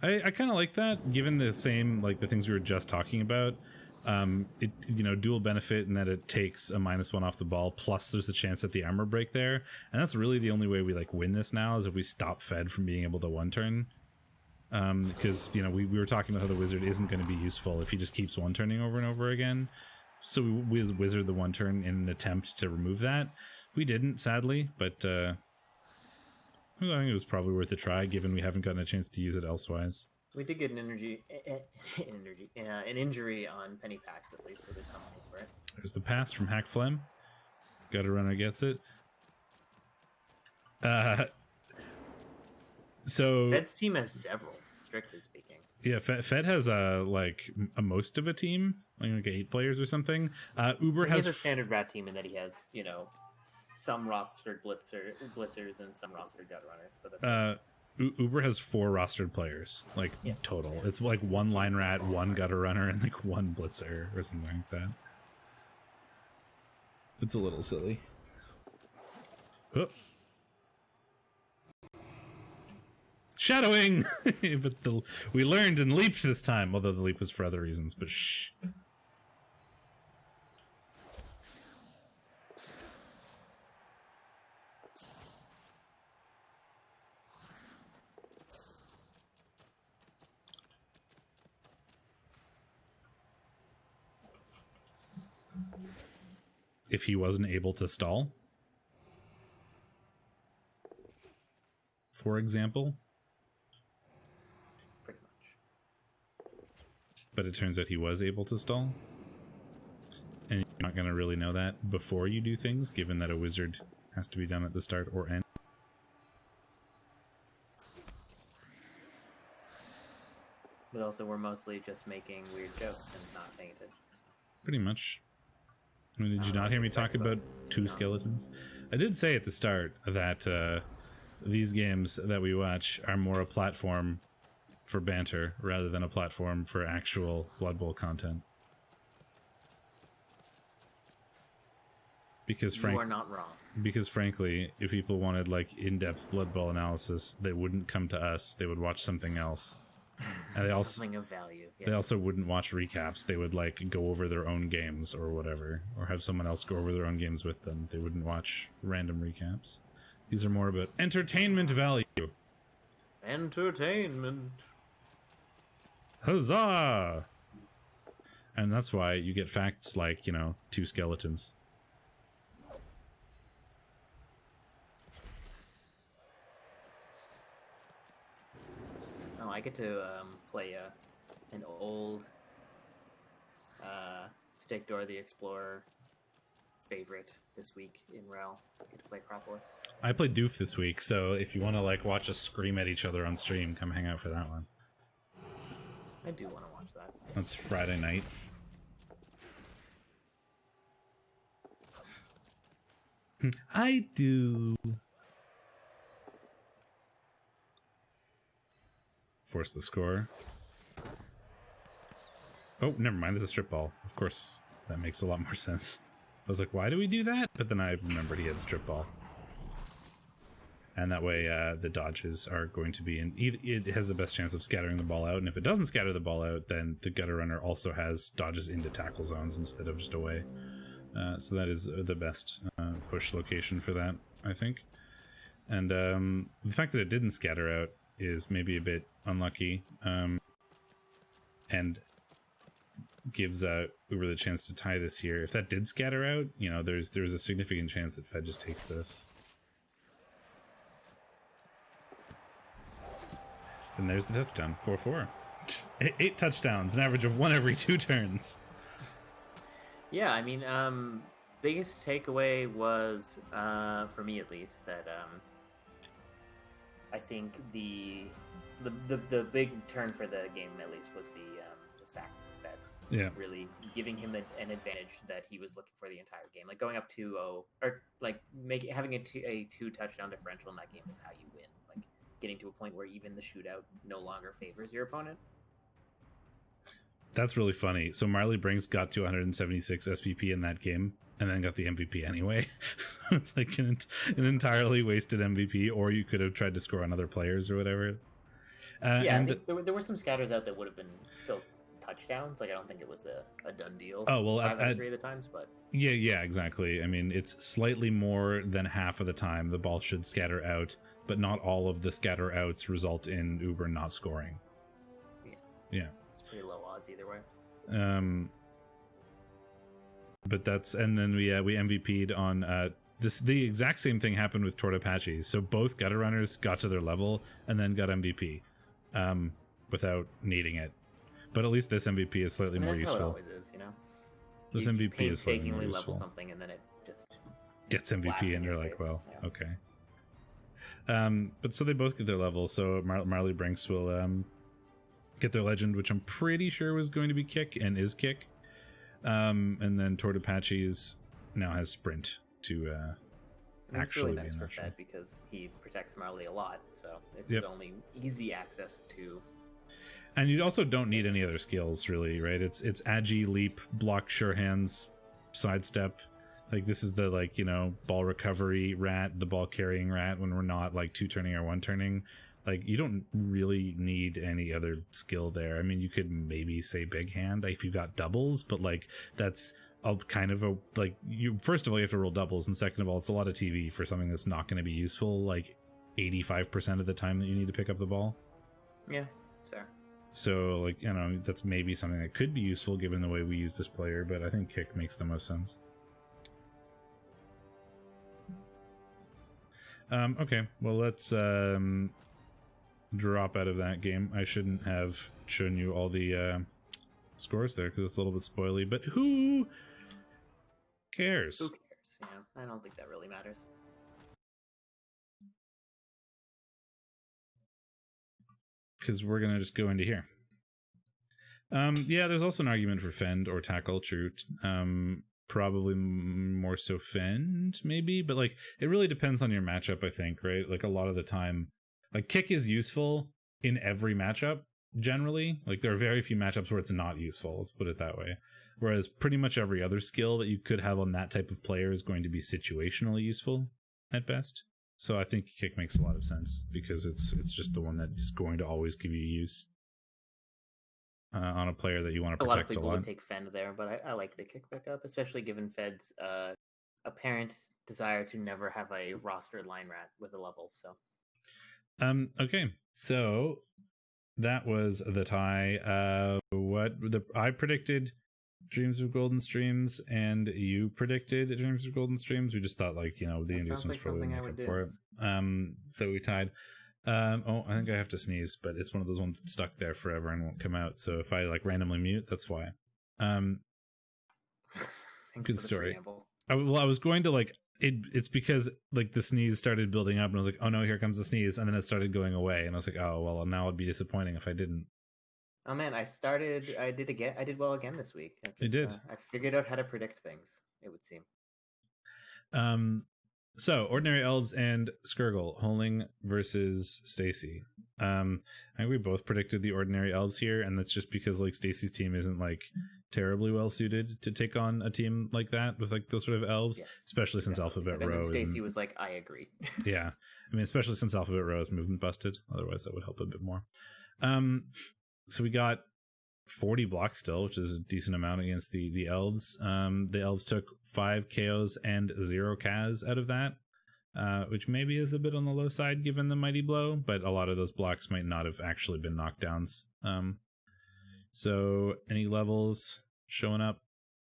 kind of like that, given the same, like, the things we were just talking about. It, you know, dual benefit in that it takes a -1 off the ball, plus there's the chance that the armor break there, and that's really the only way we like win this now, is if we stop Fed from being able to one turn. Because, you know, we were talking about how the wizard isn't going to be useful if he just keeps one turning over and over again. So we wizard the one turn in an attempt to remove that. We didn't, sadly, but I think it was probably worth a try, given we haven't gotten a chance to use it elsewise. We did get an injury on Penny Packs, at least, so there's something for it. There's the pass from Hack Phlegm. Gutter Runner gets it. So Fed's team has several, strictly speaking. Yeah, Fed has a most of a team, like 8 players or something. Uber has a standard rat team in that he has, you know, some rostered blitzers and some rostered gut runners. But that's Uber has 4 rostered players, like, total. It's like 1 line rat, 1 gutter runner, and like 1 blitzer or something like that. It's a little silly. Oh. Shadowing! But we learned and leaped this time, although the leap was for other reasons, but shh. If he wasn't able to stall, for example. pretty much. But it turns out he was able to stall. And you're not going to really know that before you do things, given that a wizard has to be done at the start or end. But also, we're mostly just making weird jokes and not paying attention. So. Pretty much. I mean, did you not hear me talk about 2 skeletons? I did say at the start that these games that we watch are more a platform for banter rather than a platform for actual Blood Bowl content. Because you are not wrong. Because frankly, if people wanted like in-depth Blood Bowl analysis, they wouldn't come to us. They would watch something else. And they also, something of value. Yes. They also wouldn't watch recaps. They would like go over their own games or whatever, or have someone else go over their own games with them. They wouldn't watch random recaps. These are more about entertainment value. Entertainment. Huzzah! And that's why you get facts like, you know, 2 skeletons. Oh, I get to play an old Steakdorra the Explorer favorite this week in REL. I get to play Acropolis. I played Doof this week, so if you want to like watch us scream at each other on stream, come hang out for that one. I do want to watch that. That's Friday night. I do. Force the score. Oh, never mind. It's a strip ball. Of course, that makes a lot more sense. I was like, why do we do that? But then I remembered he had strip ball. And that way the dodges are going to be in... It has the best chance of scattering the ball out. And if it doesn't scatter the ball out, then the gutter runner also has dodges into tackle zones instead of just away. So that is the best push location for that, I think. And the fact that it didn't scatter out is maybe a bit unlucky. And gives Uber the chance to tie this here. If that did scatter out, you know, there's a significant chance that Fed just takes this. And there's the touchdown, 4-4. 8 touchdowns, an average of 1 every 2 turns. Yeah, I mean, biggest takeaway was, for me at least, that I think the big turn for the game at least was the sack for Fed. Yeah. Really giving him an advantage that he was looking for the entire game. Like going up 2-0, or like having a 2 touchdown differential in that game is how you win. Like getting to a point where even the shootout no longer favors your opponent. That's really funny. So Marley Brinks got to 176 SPP in that game and then got the MVP anyway. It's like an entirely wasted MVP, or you could have tried to score on other players or whatever. Yeah, and I think there were some scatters out that would have been still touchdowns. Like, I don't think it was a done deal. Oh, well, 5 out of 3 of the times, but yeah, exactly. I mean, it's slightly more than half of the time the ball should scatter out, but not all of the scatter outs result in Uber not scoring. Yeah. It's pretty low odds either way. But that's, and then we MVP'd on the exact same thing happened with Tortapachi. So both gutter runners got to their level and then got MVP without needing it. But at least this MVP is slightly more useful. How it always is, you know. This MVP is slightly more useful. Level something and then it just gets MVP and you're like, well, yeah. Okay. But so they both get their level. So Marley Brinks will get their legend, which I'm pretty sure was going to be Kick and is Kick. And then Tortapachi's now has Sprint to actually really nice for Fed because he protects Marley a lot, so it's his only easy access to. And you also don't need any other skills, really, right? It's Agi, Leap, Block, Sure Hands, Sidestep. Like, this is the, like, you know, ball recovery rat, the ball carrying rat when we're not like 2-turning or 1-turning. Like, you don't really need any other skill there. I mean, you could maybe say big hand if you got doubles, but like that's a kind of a, like, you, first of all, you have to roll doubles, and second of all, it's a lot of TV for something that's not going to be useful like 85% of the time that you need to pick up the ball. Yeah, sure. So, like, you know, that's maybe something that could be useful given the way we use this player, but I think Kick makes the most sense. Okay, well, let's drop out of that game. I shouldn't have shown you all the scores there because it's a little bit spoily, but who cares? Who cares? Yeah, I don't think that really matters. Because we're gonna just go into here. Yeah, there's also an argument for Fend or Tackle, true. Probably more so Fend, maybe, but like it really depends on your matchup, I think, right? Like a lot of the time, like Kick is useful in every matchup, generally. Like there are very few matchups where it's not useful, let's put it that way. Whereas pretty much every other skill that you could have on that type of player is going to be situationally useful at best. So I think Kick makes a lot of sense because it's just the one that is going to always give you use on a player that you want to protect a lot. A lot of people would take Fend there, but I like the Kick pickup, especially given Fed's apparent desire to never have a rostered line rat with a level. So okay, so that was the tie. I predicted Dreams of Golden Streams, and you predicted Dreams of Golden Streams. We just thought, like, you know, the Indies was probably make up for it. So we tied. Oh, I think I have to sneeze, but it's one of those ones that's stuck there forever and won't come out. So if I like randomly mute, that's why. Good story. I was going to like it's because like the sneeze started building up, and I was like, oh no, here comes the sneeze, and then it started going away, and I was like, oh well, now it'd be disappointing if I didn't. Oh man, I did well again this week. You did. I figured out how to predict things, it would seem. So Ordinary Elves and Skirgle, Holing versus Stacy. I think we both predicted the Ordinary Elves here, and that's just because like Stacy's team isn't like terribly well suited to take on a team like that with like those sort of elves, yes, especially since Alphabet Row. Stacy was like, I agree. Yeah, I mean, especially since Alphabet Row is movement busted. Otherwise, that would help a bit more. So we got 40 blocks still, which is a decent amount against the elves. The elves took 5 KOs and 0 Kaz out of that, which maybe is a bit on the low side given the mighty blow, but a lot of those blocks might not have actually been knockdowns. So any levels showing up?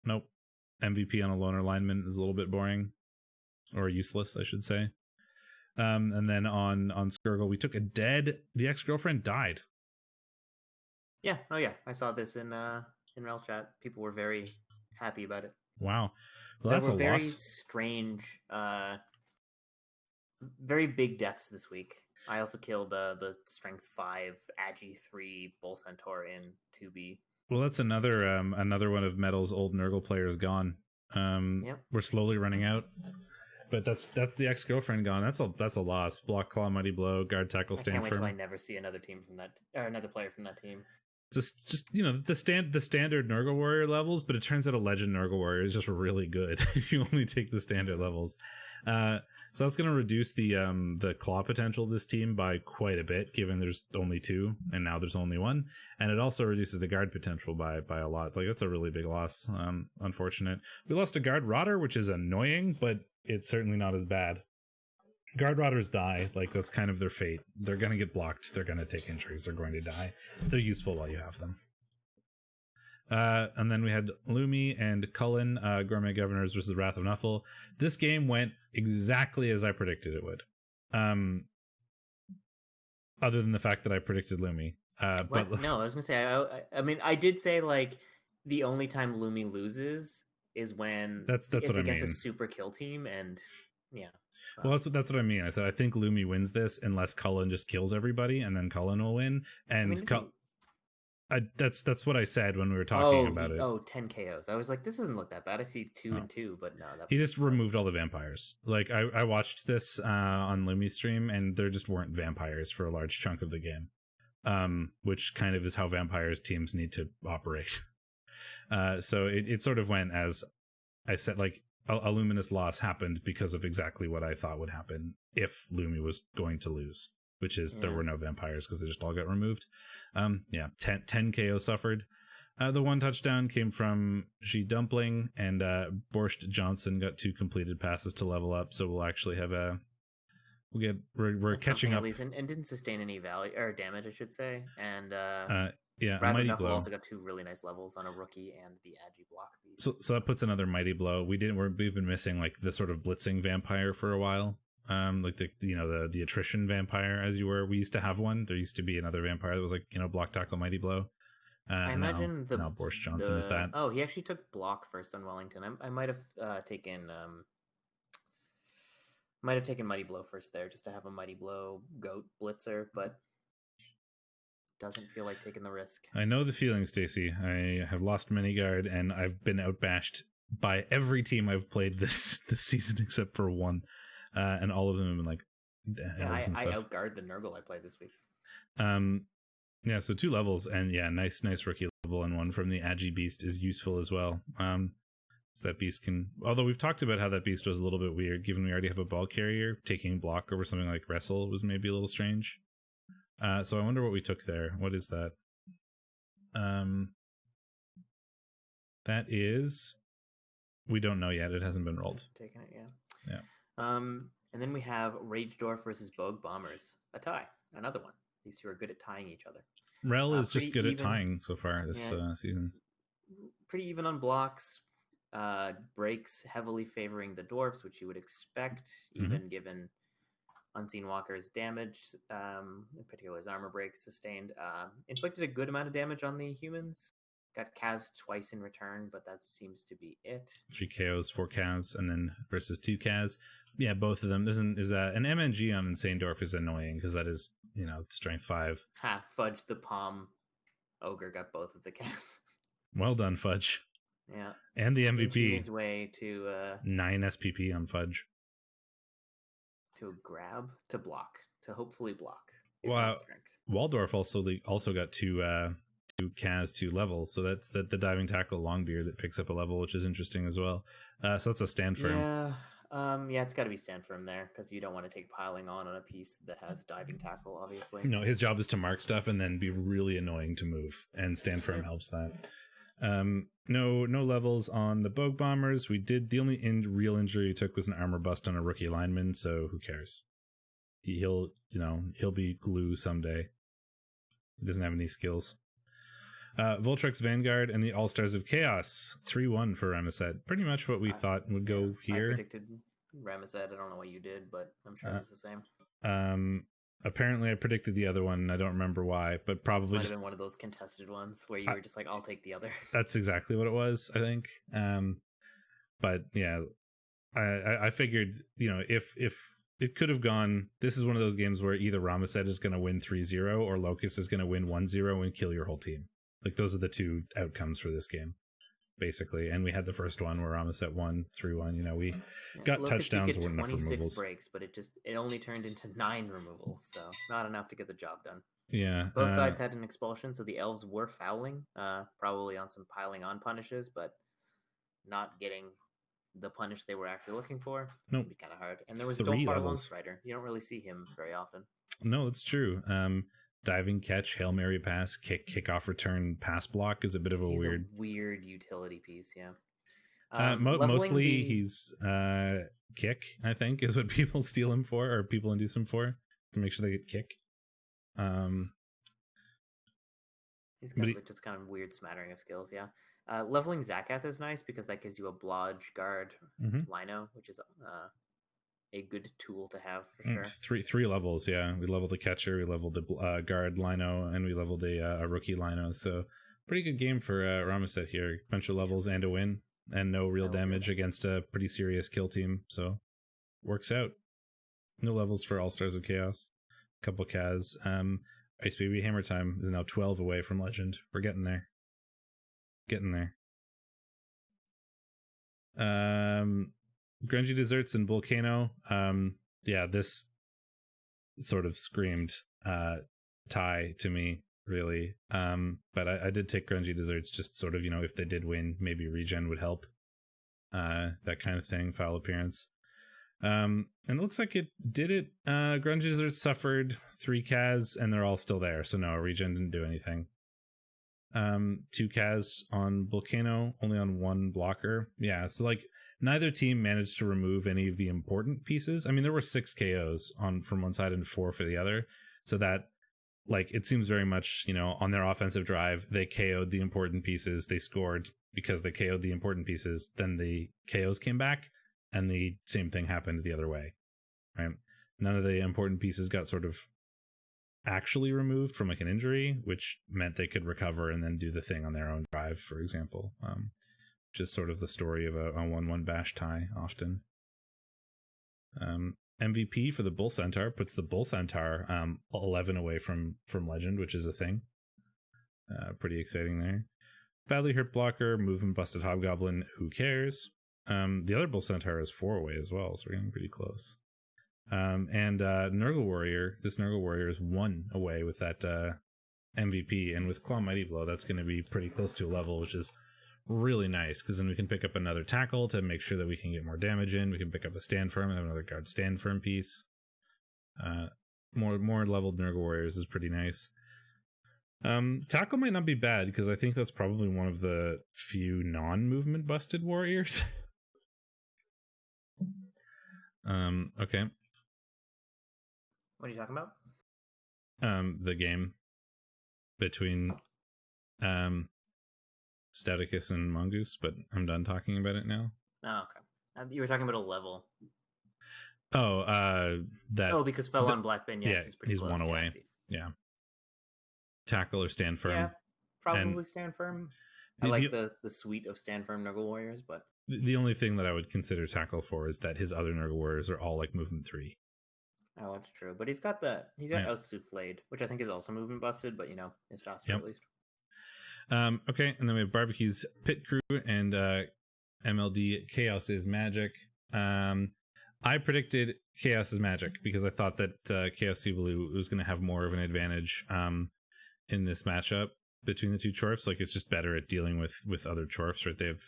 Nope. MVP on a loner lineman is a little bit boring, or useless, I should say. And then on Skirgle, we took a dead. The ex-girlfriend died. Yeah. Oh yeah. I saw this in REL chat. People were very happy about it. Wow. Well, that's a loss. Very strange, very big deaths this week. I also killed the strength 5 Agi 3 Bull Centaur in 2B. Well, that's another one of Metal's old Nurgle players gone. Yep. We're slowly running out. but that's the ex-girlfriend gone. That's a loss. Block, claw, mighty blow, guard, tackle, stand I can't wait firm. till I never see another team from that, or another player from that team. Just the standard Nurgle Warrior levels, but it turns out a Legend Nurgle Warrior is just really good if you only take the standard levels. So that's going to reduce the claw potential of this team by quite a bit, given there's only 2 and now there's only 1, and it also reduces the guard potential by a lot. Like, that's a really big loss. Unfortunate. We lost a guard rotter, which is annoying, but it's certainly not as bad. Guard rotters die. Like, that's kind of their fate. They're going to get blocked. They're going to take injuries. They're going to die. They're useful while you have them. And then we had Lumi and Cullen, Gourmet Governors versus Wrath of Nuffle. This game went exactly as I predicted it would. Other than the fact that I predicted Lumi. But no, I was going to say, I mean, I did say, like, the only time Lumi loses is when that's it's what I against mean. a super kill team, and yeah. Well, that's what I mean. I said I think Lumi wins this unless Cullen just kills everybody, and then Cullen will win. And that's what I said when we were talking about it. 10 KOs. I was like, this doesn't look that bad. I see 2 and 2, but no. He just removed all the vampires. Like, I watched this on Lumi's stream, and there just weren't vampires for a large chunk of the game, which kind of is how vampires teams need to operate. So it sort of went as I said, like, a luminous loss happened because of exactly what I thought would happen if Lumi was going to lose, which is there were no vampires because they just all got removed. 10 KO suffered. The 1 touchdown came from G Dumpling, and Borscht Johnson got 2 completed passes to level up. So we'll actually have we're catching up, and didn't sustain any value or damage, I should say. And Mighty Blow Blow also got 2 really nice levels on a rookie and the Agi block beast. So that puts another Mighty Blow. We've been missing, like, the sort of blitzing vampire for a while. Like the attrition vampire, as you were. We used to have one. There used to be another vampire that was like, block, tackle, Mighty Blow. I imagine now Borscht Johnson is that. Oh, he actually took block first on Wellington. I might have taken Mighty Blow first there, just to have a Mighty Blow goat blitzer, but doesn't feel like taking the risk. I know the feeling, Stacey. I have lost many guard, and I've been outbashed by every team I've played this season except for 1, and all of them have been like. I outguard the Nurgle I played this week. So 2 levels, and nice rookie level, and 1 from the Agi Beast is useful as well. So that beast can, although we've talked about how that beast was a little bit weird, given we already have a ball carrier, taking block over something like Wrestle was maybe a little strange. So I wonder what we took there. What is that? That is, we don't know yet. It hasn't been rolled. Taking it, yeah. And then we have Ragedorf versus Bogue Bombers. A tie. Another one. These 2 are good at tying each other. REL is just good at tying so far this season. Pretty even on blocks. Breaks heavily favoring the dwarfs, which you would expect, even given Unseen Walker's damage, in particular his armor breaks sustained. Inflicted a good amount of damage on the humans. Got Kaz twice in return, but that seems to be it. 3 KOs, 4 Kaz, and then versus 2 Kaz. Yeah, both of them. An MNG on Insane Dwarf is annoying because that is, strength 5. Fudge the Palm Ogre got both of the Kaz. Well done, Fudge. Yeah. And the MVP. His way to 9 SPP on Fudge. To grab, to block, to hopefully block. Wow. Waldorf also got 2 Kaz 2 levels, so that's the diving tackle Longbeard that picks up a level, which is interesting as well. So that's a stand firm. Yeah, it's got to be stand firm there because you don't want to take piling on a piece that has diving tackle, obviously. No, his job is to mark stuff and then be really annoying to move, and stand firm helps that. No levels on the Bogue Bombers. The only real injury he took was an armor bust on a rookie lineman, so who cares? He'll be glue someday. He doesn't have any skills. Voltrex Vanguard and the All-Stars of Chaos. 3-1 for Ramesset. Pretty much what we thought would go here. I predicted Ramesset. I don't know what you did, but I'm sure it was the same. Apparently I predicted the other one. I don't remember why, but probably this might have been one of those contested ones where you were just like, I'll take the other. That's exactly what it was, I think. But yeah, I figured, if it could have gone, this is one of those games where either Ramesset is going to win 3-0 or Locust is going to win 1-0 and kill your whole team. Like, those are the 2 outcomes for this game. basically, and we had the first one where Ramaset won 3-1. You know, we got touchdowns, weren't enough 26 removals. breaks, but it only turned into 9 removals, so not enough to get the job done. Yeah, both sides had an expulsion, so the elves were fouling, probably on some piling on punishes, but not getting the punish they were actually looking for. Nope. It'd be kind of hard. And there was 3 Dolfar levels. Longstrider. You don't really see him very often. No, that's true. Diving catch, Hail Mary pass, kickoff return, pass block is a bit of a weird utility piece, yeah. Mostly he's kick, I think, is what people steal him for, or people induce him for, to make sure they get kick. He's got just kind of weird smattering of skills, yeah. Leveling Zakath is nice because that gives you a blodge guard Lino, which is a good tool to have for sure. Three levels, yeah. We leveled the catcher, we leveled the guard Lino, and we leveled a rookie Lino. So pretty good game for Ramaset here. Bunch of levels and a win, and no real damage against a pretty serious kill team. So works out. No levels for All Stars of Chaos. Couple Kaz. Ice Baby Hammer Time is now 12 away from Legend. We're getting there. Grungy Desserts and Volcano. Yeah, this sort of screamed tie to me, really. But I did take Grungy Desserts, just sort of, you know, if they did win, maybe regen would help. That kind of thing, foul appearance. And it looks like it did it. Grungy Desserts suffered 3 Kaz, and they're all still there, so no, regen didn't do anything. 2 Kaz on Volcano, only on 1 blocker. Yeah, so like neither team managed to remove any of the important pieces. I mean, there were 6 KOs from one side and 4 for the other, so that, like, it seems very much, you know, on their offensive drive, they KO'd the important pieces, they scored because they KO'd the important pieces, then the KOs came back, and the same thing happened the other way, right? None of the important pieces got sort of actually removed from like an injury, which meant they could recover and then do the thing on their own drive, for example. Which is sort of the story of a 1-1 bash tie often. MVP for the Bull Centaur puts the Bull Centaur 11 away from Legend, which is a thing. Pretty exciting there. Badly hurt blocker, movement busted Hobgoblin, who cares? The other Bull Centaur is 4 away as well, so we're getting pretty close. And Nurgle Warrior, this Nurgle Warrior is 1 away with that MVP, and with Claw Mighty Blow, that's going to be pretty close to a level, which is really nice, because then we can pick up another tackle to make sure that we can get more damage in. We can pick up a stand firm and have another guard stand firm piece. More leveled Nurgle Warriors is pretty nice. Tackle might not be bad, because I think that's probably one of the few non-movement busted warriors. Okay. What are you talking about? The game between Staticus and Mongoose, but I'm done talking about it now. Oh, okay. You were talking about a level. Oh, because fell on Black Beignets is pretty he's close. 1 away. Yeah. Tackle or stand firm. Yeah, probably stand firm. I like the suite of stand firm Nurgle Warriors, but the only thing that I would consider tackle for is that his other Nurgle Warriors are all like movement 3. Oh, that's true. But he's got Outsouffled, which I think is also movement busted, but, you know, it's faster at least. Okay, and then we have Barbecue's Pit Crew and MLD Chaos is Magic. I predicted Chaos is Magic because I thought that Chaos Subaru was going to have more of an advantage in this matchup between the two Chorfs. Like, it's just better at dealing with other Chorfs, right? They have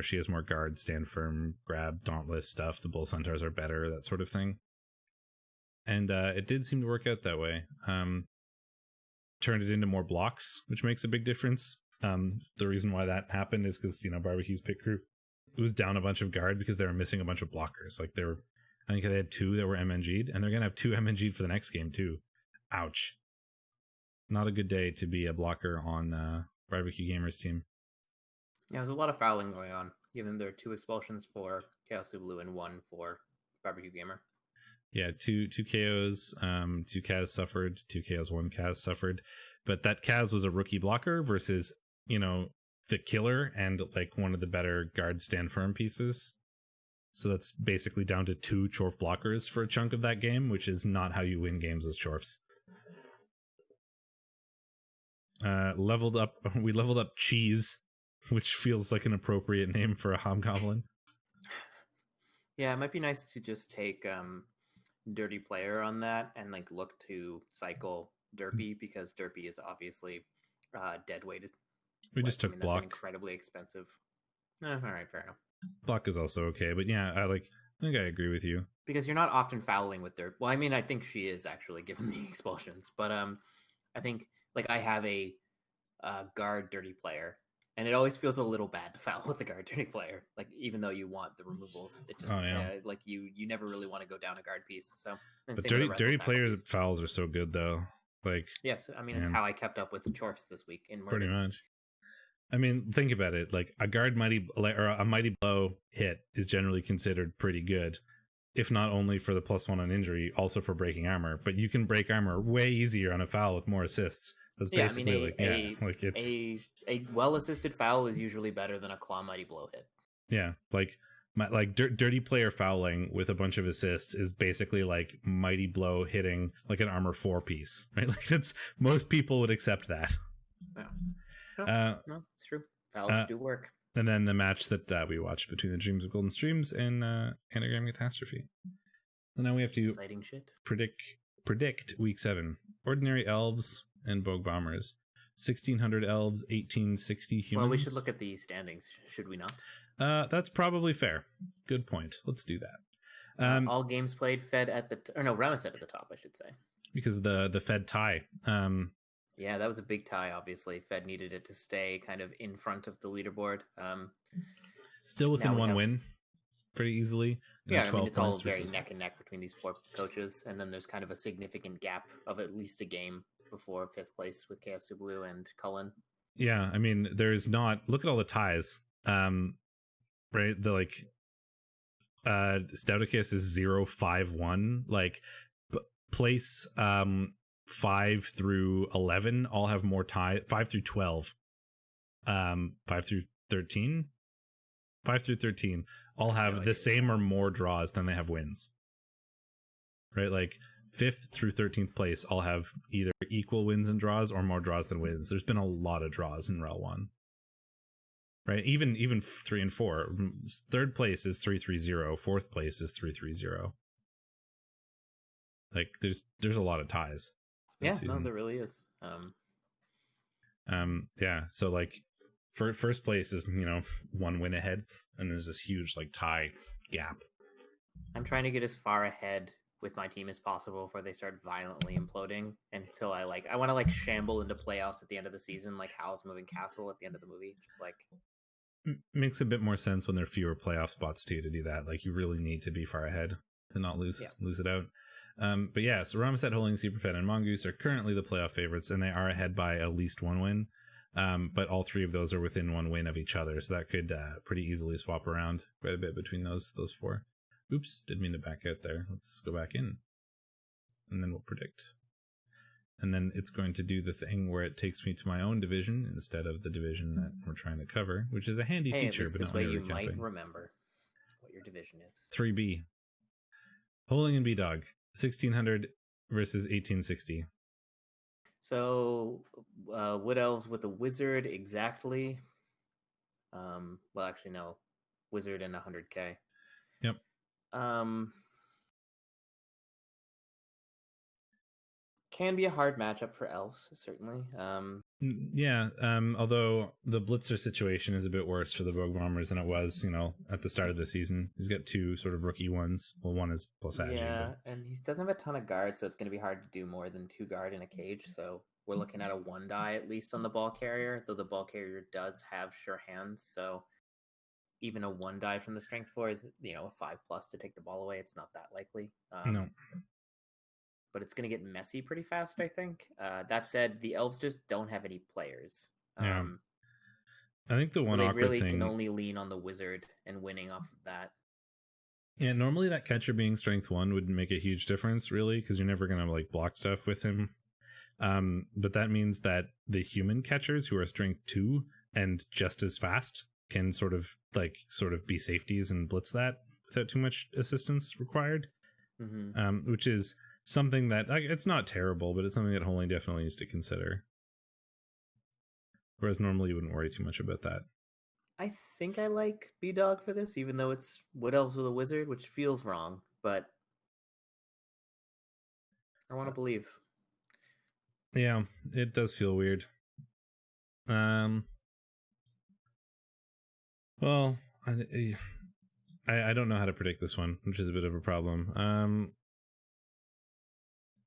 she has more guard, stand firm, grab, dauntless stuff. The Bull Centaurs are better, that sort of thing. And it did seem to work out that way. Turned it into more blocks, which makes a big difference. The reason why that happened is because, you know, Barbecue's Pit Crew, it was down a bunch of guard because they were missing a bunch of blockers. Like, I think they had 2 that were MNG'd, and they're going to have 2 MNG'd for the next game too. Ouch. Not a good day to be a blocker on Barbecue Gamers team. Yeah, there's a lot of fouling going on, given there are 2 expulsions for Chaos Subaru and 1 for Barbecue Gamer. Yeah, 2 KOs, 2 Kaz suffered, 2 KOs, 1 Kaz suffered. But that Kaz was a rookie blocker versus, you know, the killer and like one of the better guard stand firm pieces. So that's basically down to 2 Chorf blockers for a chunk of that game, which is not how you win games as Chorfs. We leveled up Cheese which feels like an appropriate name for a hobgoblin. Yeah, it might be nice to just take Dirty Player on that and like look to cycle Derpy, because Derpy is obviously dead weight. We just took block. Incredibly expensive. All right, fair enough. Block is also okay, but yeah, I think I agree with you. Because you're not often fouling with Derp. Well, I mean, I think she is actually, given the expulsions, but I think like I have a guard Dirty Player, and it always feels a little bad to foul with the guard Dirty Player. Like even though you want the removals, it just like you never really want to go down a guard piece. So, but Dirty Player's fouls are so good though. Like yes, I mean, it's how I kept up with the Chorfs this week in pretty much. I mean, think about it. Like a a mighty blow hit is generally considered pretty good, if not only for the +1 on injury, also for breaking armor. But you can break armor way easier on a foul with more assists. That's basically a well-assisted foul is usually better than a claw mighty blow hit. Yeah, Dirty Player fouling with a bunch of assists is basically like mighty blow hitting like an armor 4 piece, right? Like that's most people would accept that. Yeah. No, it's true. Fouls do work. And then the match that we watched between the Dreams of Golden Streams and Anagram Catastrophe. And now we have to exciting shit. Predict week 7. Ordinary elves and Bogue Bombers. 1600 elves, 1860 humans. Well, we should look at the standings, should we not? That's probably fair. Good point. Let's do that. All games played, Fed at the Ramesset at the top, I should say. Because the Fed tie. Yeah, that was a big tie, obviously. Fed needed it to stay kind of in front of the leaderboard. Still within one win, pretty easily. Yeah, I mean, it's all very neck and neck between these 4 coaches. And then there's kind of a significant gap of at least a game before 5th place with KS Blue and Cullen. Yeah, I mean, there's not... Look at all the ties. Right? The, Stouticus is 0-5-1. Like, place... 5 through 11 all have more tie. 5 through 12, 5 through 13, 5 through 13 all have the same or more draws than they have wins. Right, like 5th through 13th place all have either equal wins and draws or more draws than wins. There's been a lot of draws in REL 1. Right, even 3 and 4. 3rd place is 3-3-0. 4th place is 3-3-0. Like there's a lot of ties. Yeah, no, there really is. Yeah, so like first place is 1 win ahead, and there's this huge like tie gap. I'm trying to get as far ahead with my team as possible before they start violently imploding, until I want to like shamble into playoffs at the end of the season, like Hal's Moving Castle at the end of the movie. Just like makes a bit more sense when there are fewer playoff spots too to do that. Like you really need to be far ahead to not lose it out. But yeah, so Ramesset, Holding, Superfed, and Mongoose are currently the playoff favorites, and they are ahead by at least 1 win. But all 3 of those are within 1 win of each other, so that could pretty easily swap around quite a bit between those 4. Oops, didn't mean to back out there. Let's go back in, and then we'll predict. And then it's going to do the thing where it takes me to my own division instead of the division that we're trying to cover, which is a handy feature, but not really you might remember what your division is. 3B. Holding and B-Dog. 1600 versus 1860. So Wood Elves with a wizard exactly. Well, actually no, wizard and 100k. Yep. Can be a hard matchup for elves, certainly. Yeah, although the Blitzer situation is a bit worse for the Bogue Bombers than it was, at the start of the season. He's got 2 sort of rookie ones. Well, 1 is plus agi. Yeah, and he doesn't have a ton of guard, so it's going to be hard to do more than 2 guard in a cage. So we're looking at a 1 die at least on the ball carrier, though the ball carrier does have sure hands. So even a 1 die from the strength 4 is, a 5+ to take the ball away. It's not that likely. No. But it's going to get messy pretty fast, I think. That said, the elves just don't have any players. Yeah. I think the one awkward thing... They really thing... can only lean on the wizard and winning off of that. Yeah, normally that catcher being strength 1 would make a huge difference, really, because you're never going to, block stuff with him. But that means that the human catchers who are strength 2 and just as fast can sort of be safeties and blitz that without too much assistance required. Mm-hmm. Which is... something that it's not terrible, but it's something that Holding definitely needs to consider. Whereas normally you wouldn't worry too much about that. I think I like B-Dog for this, even though it's Wood Elves with a Wizard, which feels wrong, but I want to believe. Yeah, it does feel weird. Well, I don't know how to predict this one, which is a bit of a problem.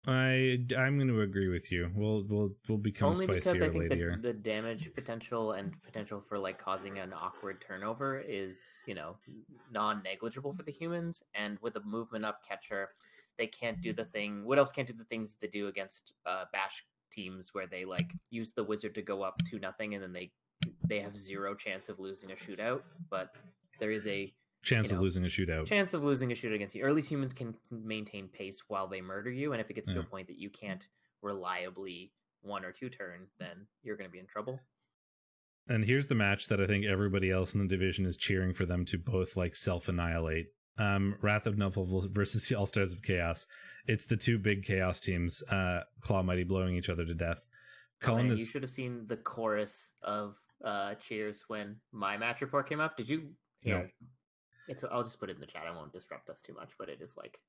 I'm going to agree with you. We'll become only because spicier I think later. the damage potential and potential for like causing an awkward turnover is, you know, non-negligible for the humans, and with a movement up catcher, they can't do the thing. What else can't do the things they do against bash teams where they like use the wizard to go up 2-0 and then they have zero chance of losing a shootout, but there is a chance of losing a shootout. Chance of losing a shootout against you. Or at least humans can maintain pace while they murder you, and if it gets to a point that you can't reliably 1 or 2 turn, then you're going to be in trouble. And here's the match that I think everybody else in the division is cheering for them to both like self-annihilate. Wrath of Nuffle versus the All-Stars of Chaos. It's the two big Chaos teams, Claw Mighty blowing each other to death. Cullen you should have seen the chorus of cheers when my match report came up. Did you hear? No. I'll just put it in the chat. I won't disrupt us too much, but it is like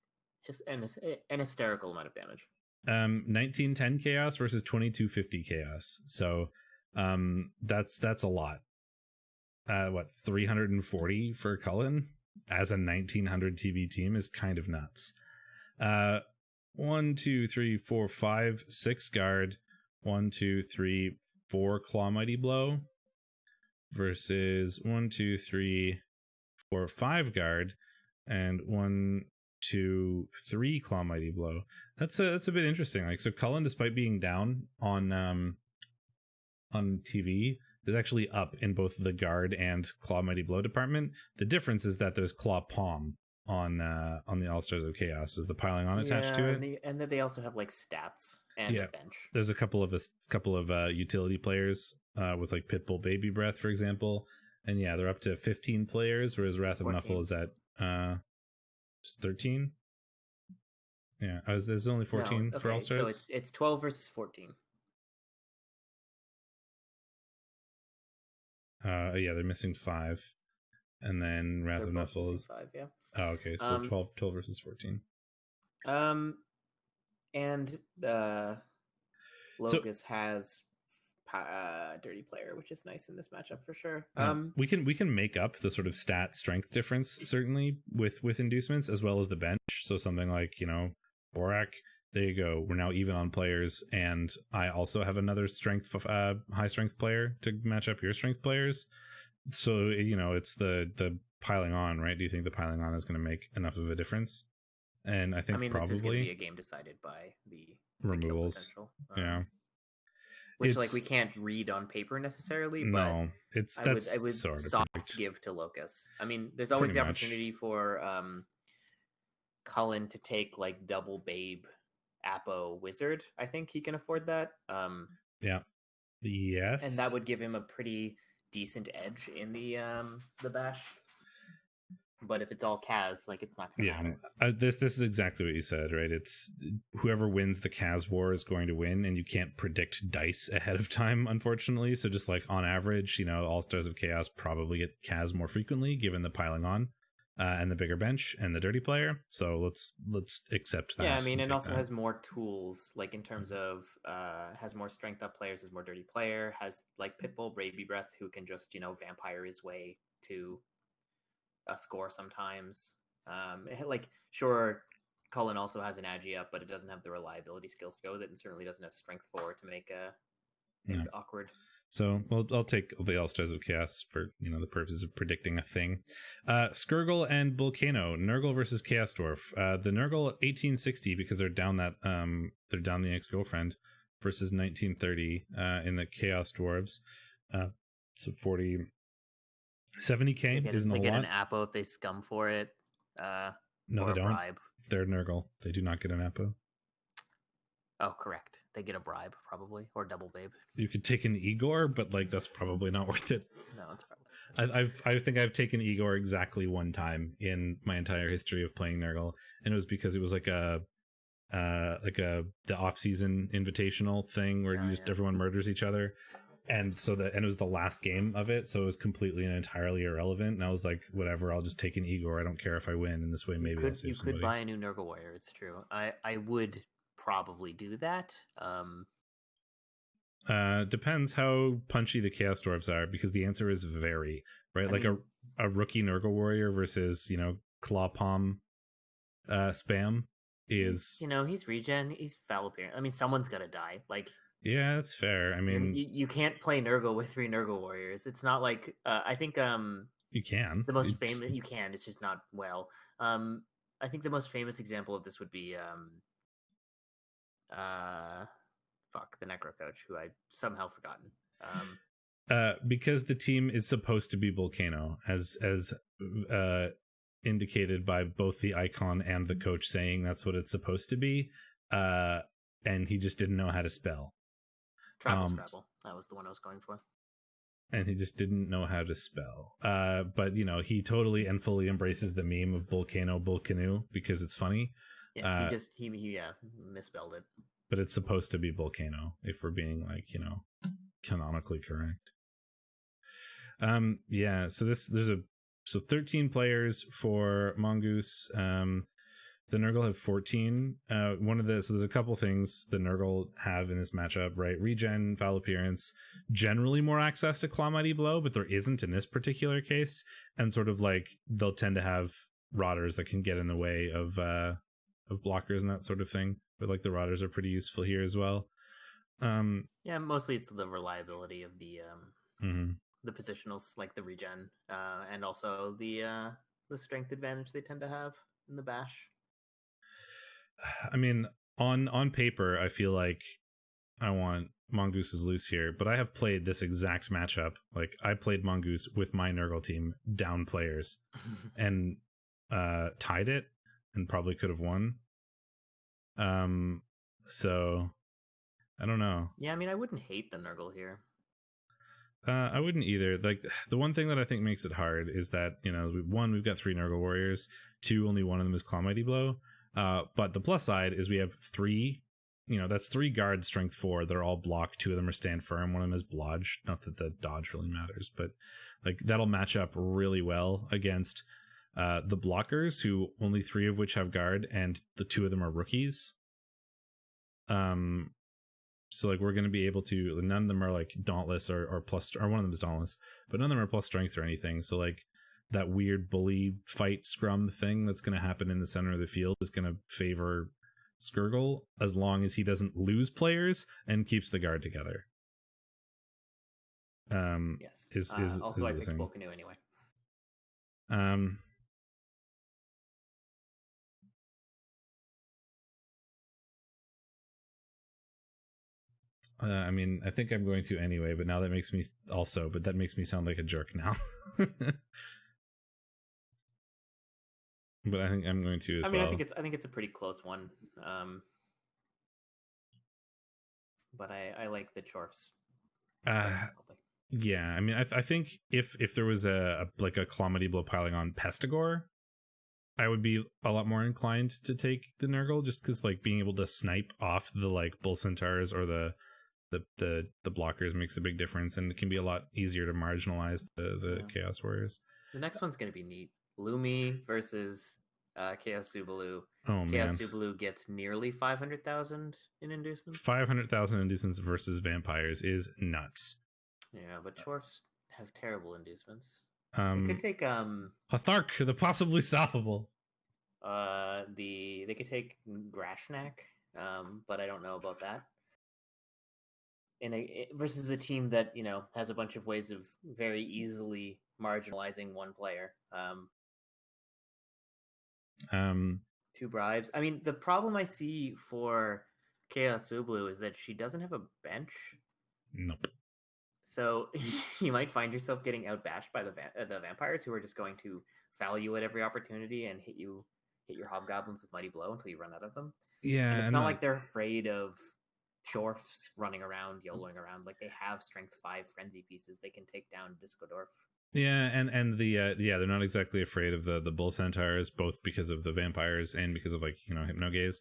an hysterical amount of damage. 1910 Chaos versus 2250 Chaos. So that's a lot. 340 for Cullen as a 1900 TV team is kind of nuts. 1, 2, 3, 4, 5, 6 guard. 1, 2, 3, 4 Claw Mighty blow versus 1, 2, 3, 4, 5 guard and 1, 2, 3 Claw Mighty blow. That's a bit interesting. Like, so Cullen, despite being down on TV, is actually up in both the guard and Claw Mighty blow department. The difference is that there's Claw Palm on the All-Stars of Chaos. Is the piling on attached to it, and then they also have like stats and a bench. There's a couple of utility players with like Pitbull Baby Breath, for example, and they're up to 15 players, whereas Wrath of Nuffle is at just 13. Yeah, there's only 14 for All-Stars. So it's 12 versus 14. They're missing 5, and then Wrath of Nuffle is 5. Yeah. Oh, okay. So 12 versus 14. And Locus has Dirty Player, which is nice in this matchup for sure. We can make up the sort of stat strength difference certainly with inducements as well as the bench. So something like Borak. There you go. We're now even on players, and I also have another high strength player to match up your strength players. So it's the piling on, right? Do you think the piling on is going to make enough of a difference? And I think probably this is going to be a game decided by the removals. Which we can't read on paper necessarily, but I would sort of soft give to Locus. I mean, there's always the opportunity for Cullen to take like double Babe Apo Wizard. I think he can afford that. Yes, and that would give him a pretty decent edge in the bash. But if it's all Kaz, it's not going to matter. This is exactly what you said, right? It's whoever wins the Kaz war is going to win, and you can't predict dice ahead of time, unfortunately. So just on average, All-Stars of Chaos probably get Kaz more frequently, given the piling on and the bigger bench and the dirty player. So let's accept that. Yeah, I mean, it also has more tools, in terms of has more strength up players, has more dirty player, has Pitbull, Baby Breath, who can just vampire his way to a score sometimes. Sure, Cullen also has an agi up, but it doesn't have the reliability skills to go with it, and certainly doesn't have strength 4 to make things awkward. So I'll take the All-Stars of Chaos for the purposes of predicting a thing. Skirgle and Volcano, Nurgle versus Chaos Dwarf. The Nurgle 1860 because they're down the ex-girlfriend versus 1930 in the Chaos Dwarves. So 70k isn't a lot. They get an Apo if they scum for it. No, they don't. Bribe. They're Nurgle. They do not get an Apo. Oh, correct. They get a bribe, probably, or double Babe. You could take an Igor, but that's probably not worth it. No, it's probably. I think I've taken Igor exactly one time in my entire history of playing Nurgle, and it was because it was the off-season invitational thing where everyone murders each other. and it was the last game of it, so it was completely and entirely irrelevant. And I was like, whatever, I'll just take an Igor. I don't care if I win. And this way, maybe I'll save somebody. You could buy a new Nurgle Warrior. It's true. I would probably do that. Depends how punchy the Chaos Dwarves are, because the answer is very, right? A rookie Nurgle Warrior versus, Claw Palm spam is... he's regen, he's foul appearance. I mean, someone's gonna die. Yeah, that's fair. I mean... You can't play Nurgle with 3 Nurgle Warriors. It's not like... I think... You can. The most famous... You can, it's just not well. I think the most famous example of this would be... the Necro Coach, who I somehow forgotten. Because the team is supposed to be Volcano, as indicated by both the icon and the coach saying that's what it's supposed to be. And he just didn't know how to spell. Travel Scrabble. That was the one I was going for. And he just didn't know how to spell. But, he totally and fully embraces the meme of Volcano, Volcano, because it's funny. Yes, he misspelled it. But it's supposed to be Volcano, if we're being canonically correct. So 13 players for Mongoose. The Nurgle have 14. So there's a couple things the Nurgle have in this matchup, right? Regen, foul appearance, generally more access to Claw Mighty Blow, but there isn't in this particular case. And sort of they'll tend to have Rotters that can get in the way of blockers and that sort of thing. But the Rotters are pretty useful here as well. Mostly it's the reliability of the positionals, like the regen, and also the strength advantage they tend to have in the bash. I mean, on paper, I feel like I want Mongoose's loose here, but I have played this exact matchup. I played Mongoose with my Nurgle team down players and tied it and probably could have won. So I don't know. Yeah, I mean, I wouldn't hate the Nurgle here. I wouldn't either. The one thing that I think makes it hard is that, we've got 3 Nurgle Warriors, 2, only one of them is Claw Mighty Blow. But the plus side is we have 3, that's 3 guards, strength 4. They're all block. 2 of them are stand firm. One of them is blodge. Not that the dodge really matters, but that'll match up really well against the blockers, who only 3 of which have guard, and the 2 of them are rookies. So we're going to be able to, none of them are dauntless or plus, or one of them is dauntless, but none of them are plus strength or anything. So that weird bully fight scrum thing that's going to happen in the center of the field is going to favor Skirgle, as long as he doesn't lose players and keeps the guard together. Yes. Is also, I picked thing. Volcano anyway. I mean, I think I'm going to anyway, but that makes me sound like a jerk now. But I think I'm going to as well. I think it's a pretty close one. But I like the Chorfs. Yeah, I mean, I think if there was a Claw Mighty Blow piling on Pestigore, I would be a lot more inclined to take the Nurgle, just because being able to snipe off the Bull Centaurs or the blockers makes a big difference, and it can be a lot easier to marginalize the Chaos Warriors. The next one's going to be neat. Lumi versus Chaos Subalu. Oh, Chaos Subalu gets nearly 500,000 in inducements. 500,000 inducements versus vampires is nuts. Yeah, but Chorfs have terrible inducements. They could take Hathark, the possibly stoppable. They could take Grashnak, but I don't know about that. Versus a team that has a bunch of ways of very easily marginalizing one player. 2 bribes. I mean, the problem I see for Chaos Subalu is that she doesn't have a bench. Nope. So you might find yourself getting outbashed by the vampires, who are just going to foul you at every opportunity and hit your hobgoblins with Mighty Blow until you run out of them. Yeah, and it's not like they're afraid of Chorfs running around, YOLOing around. They have strength 5 frenzy pieces. They can take down Discodorf Yeah, and the they're not exactly afraid of the bull centaurs, both because of the vampires and because of like hypnogaze.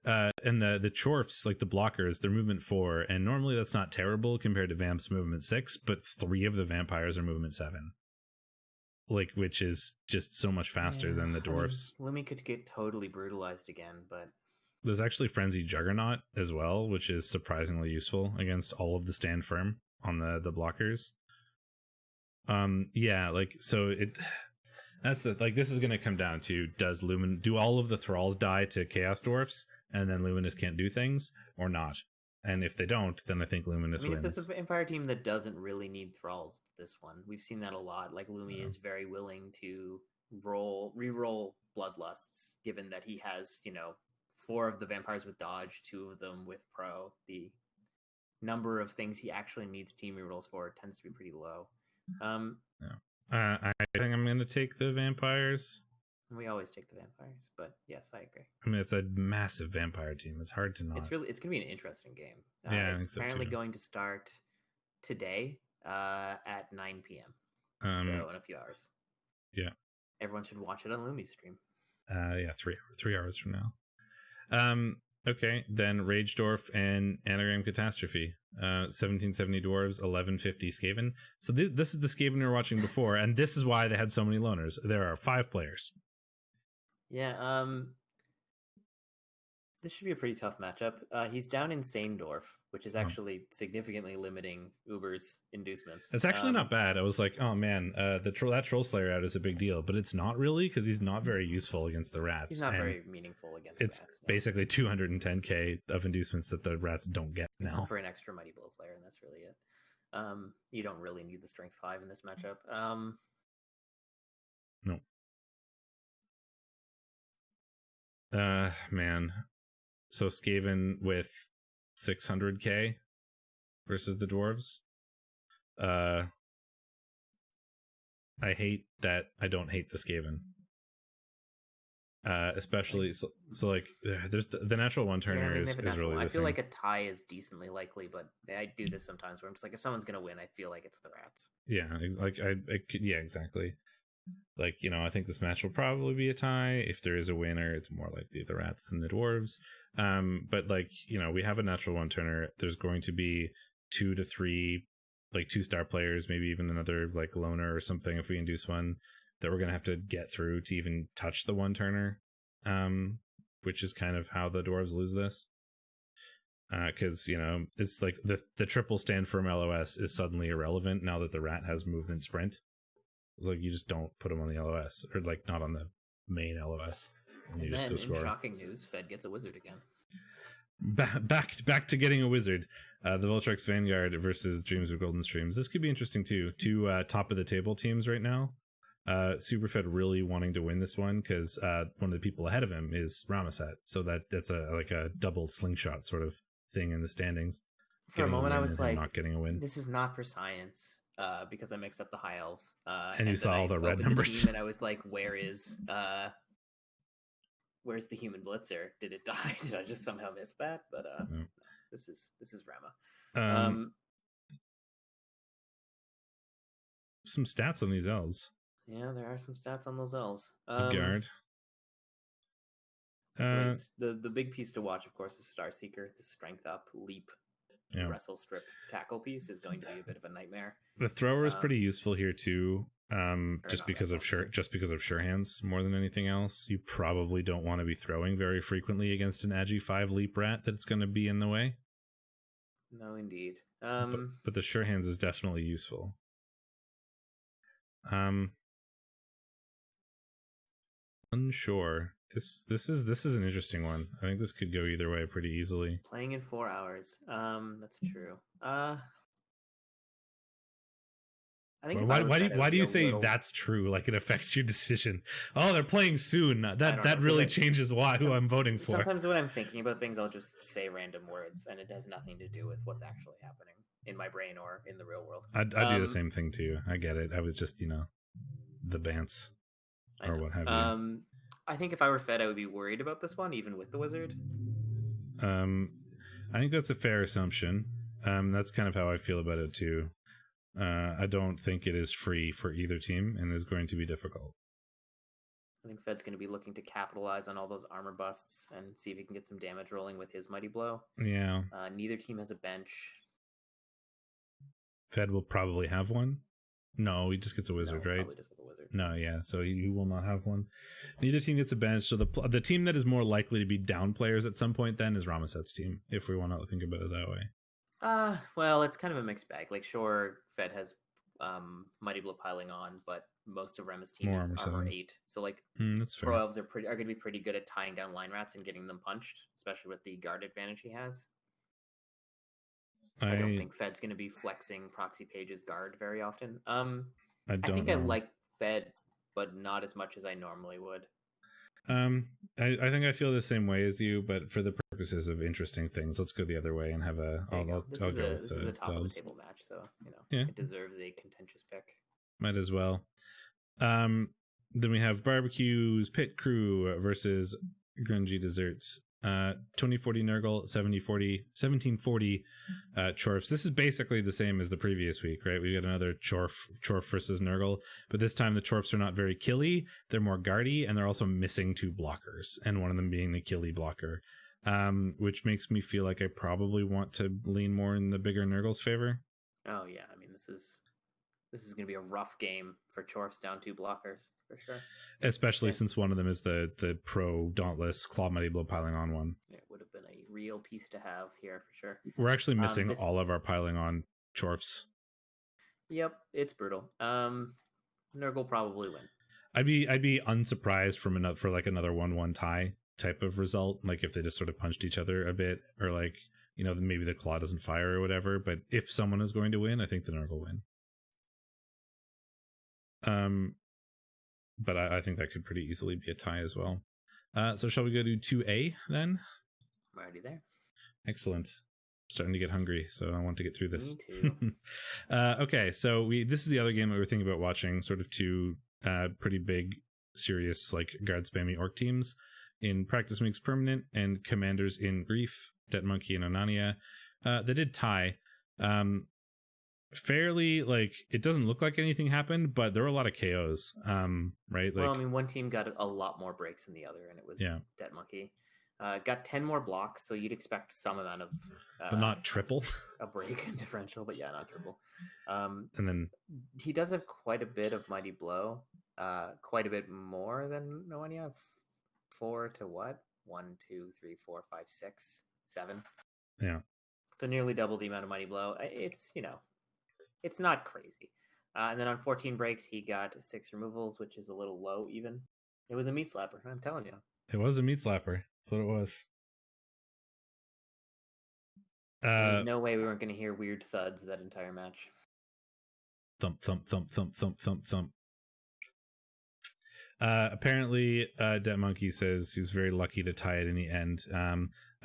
And the chorfs, like the blockers, they're movement 4, and normally that's not terrible compared to Vamp's movement 6, but 3 of the vampires are movement 7. Like, which is just so much faster than the dwarfs. Lumi could get totally brutalized again, but there's actually Frenzy Juggernaut as well, which is surprisingly useful against all of the stand firm on the blockers. Yeah, like, so that's the, like, this is going to come down to, do all of the thralls die to Chaos Dwarfs and then Luminous can't do things, or not? And if they don't, then I think Luminous wins. If there's an Empire team that doesn't really need thralls, this one, we've seen that a lot. Like, Lumi is very willing to re-roll Bloodlusts, given that he has, 4 of the vampires with dodge, 2 of them with pro. The number of things he actually needs team rerolls for tends to be pretty low. I think I'm going to take the vampires. We always take the vampires, but yes, I agree. I mean, it's a massive vampire team. It's hard to not. It's going to be an interesting game. Yeah, it's apparently going to start today at 9 p.m. So in a few hours. Yeah. Everyone should watch it on Lumi's stream. Yeah, 3 hours from now. Okay, then Ragedorf and Anagram Catastrophe. 1770 dwarves, 1150 Skaven. So this is the Skaven we were watching before, and this is why they had so many loners. There are 5 players. Yeah, this should be a pretty tough matchup. He's down in Saindorf, which is actually significantly limiting Uber's inducements. It's actually not bad. I was like, oh man, that Troll Slayer out is a big deal, but it's not really, because he's not very useful against the rats. He's not very meaningful against rats. It's basically 210k of inducements that the rats don't get now. For an extra Mighty Blow player, and that's really it. You don't really need the Strength 5 in this matchup. No. Man. So Skaven with 600k versus the dwarves. I hate that I don't hate the Skaven. Especially so like there's the natural one turner is really. I feel like a tie is decently likely, but I do this sometimes where I'm just like, if someone's gonna win, I feel like it's the rats. Yeah, exactly. Like, I think this match will probably be a tie. If there is a winner, it's more likely the rats than the dwarves. But like, we have a natural one turner. There's going to be 2 to 3 like 2-star players, maybe even another like loner or something if we induce one, that we're gonna have to get through to even touch the one turner. Which is kind of how the dwarves lose this. Because it's like the triple stand firm LOS is suddenly irrelevant now that the rat has movement sprint. Like, you just don't put them on the LOS, or like not on the main LOS. And you just go score. In shocking news, Fed gets a wizard again. Back to getting a wizard. The Voltrex Vanguard versus Dreams of Golden Streams. This could be interesting too. 2 top of the table teams right now. Superfed really wanting to win this one because one of the people ahead of him is Ramazet, so that's a double slingshot sort of thing in the standings. For a moment, I was like, not getting a win. This is not for science. Because I mixed up the high elves. And you saw all the red numbers. And I was like, where's the human blitzer? Did it die? Did I just somehow miss that? But no, this is Rama. Some stats on these elves. Yeah, there are some stats on those elves. Guard. So the big piece to watch, of course, is Starseeker. The strength up, leap, wrestle, strip, tackle piece is going to be a bit of a nightmare. The thrower is pretty useful here too, just because of sure hands more than anything else. You probably don't want to be throwing very frequently against an Agi 5 leap rat that's going to be in the way. No, indeed. But the sure hands is definitely useful. Unsure. This is an interesting one. I think this could go either way pretty easily. Playing in 4 hours. That's true. I think why do you say that's true? Like it affects your decision? Oh, they're playing soon. That really changes who I'm voting for. Sometimes when I'm thinking about things, I'll just say random words, and it has nothing to do with what's actually happening in my brain or in the real world. I do the same thing too. I get it. I was just the Bants or what have you. I think if I were Fed, I would be worried about this one, even with the wizard. I think that's a fair assumption. That's kind of how I feel about it too. I don't think it is free for either team and is going to be difficult. I think Fed's going to be looking to capitalize on all those armor busts and see if he can get some damage rolling with his Mighty Blow. Yeah. Neither team has a bench. Fed will probably have one. No, he just gets a wizard, right? Probably just have a wizard. No, yeah, so he will not have one. Neither team gets a bench, so the team that is more likely to be down players at some point then is Ramaset's team, if we want to think about it that way. Well, it's kind of a mixed bag. Like, sure, Fed has Mighty Blow piling on, but most of Rema's team is armor 8. So, like, that's fair. Pro Elves are going to be pretty good at tying down line rats and getting them punched, especially with the guard advantage he has. I don't think Fed's going to be flexing Proxy Page's guard very often. I think I like Fed, but not as much as I normally would. I think I feel the same way as you, but for the purposes of interesting things, let's go the other way and have a. This is a top of the table match, so it deserves a contentious pick. Might as well. Then we have Barbecue's Pit Crew versus Grungy Desserts. 2040 Nurgle, 1740 Chorfs. This is basically the same as the previous week, right? We got another Chorf versus Nurgle, but this time the Chorfs are not very killy, they're more guardy, and they're also missing 2 blockers, and one of them being the killy blocker, which makes me feel like I probably want to lean more in the bigger Nurgle's favor. Oh yeah, I mean this is going to be a rough game for Chorfs down 2 blockers, for sure. Especially since one of them is the pro Dauntless Claw Mighty Blow piling on one. It would have been a real piece to have here, for sure. We're actually missing all of our piling on Chorfs. Yep, it's brutal. Nurgle probably win. I'd be unsurprised for another 1-1 tie type of result, like if they just sort of punched each other a bit, or like, maybe the claw doesn't fire or whatever. But if someone is going to win, I think the Nurgle win. But I think that could pretty easily be a tie as well. So shall we go to 2A then? I'm already there. Excellent. Starting to get hungry, so I want to get through this. Me too. Okay, so this is the other game that we were thinking about watching, sort of 2 pretty big, serious, like, guard spammy orc teams in Practice Makes Permanent and Commanders in Grief, Debt Monkey and Onania. They did tie. Fairly, like, it doesn't look like anything happened, but there were a lot of KOs, right? Like, well, I mean, one team got a lot more breaks than the other, and it was Dead Monkey. Got 10 more blocks, so you'd expect some amount of but not triple a break in differential, but yeah, not triple. And then he does have quite a bit of Mighty Blow, quite a bit more than Noenia. 4 to what? 1, 2, 3, 4, 5, 6, 7. Yeah. So nearly double the amount of Mighty Blow. It's it's not crazy. And then on 14 breaks, he got 6 removals, which is a little low even. It was a meat slapper, I'm telling you. It was a meat slapper. That's what it was. There's no way we weren't going to hear weird thuds that entire match. Thump, thump, thump, thump, thump, thump, thump. Apparently, Debt Monkey says he was very lucky to tie it in the end.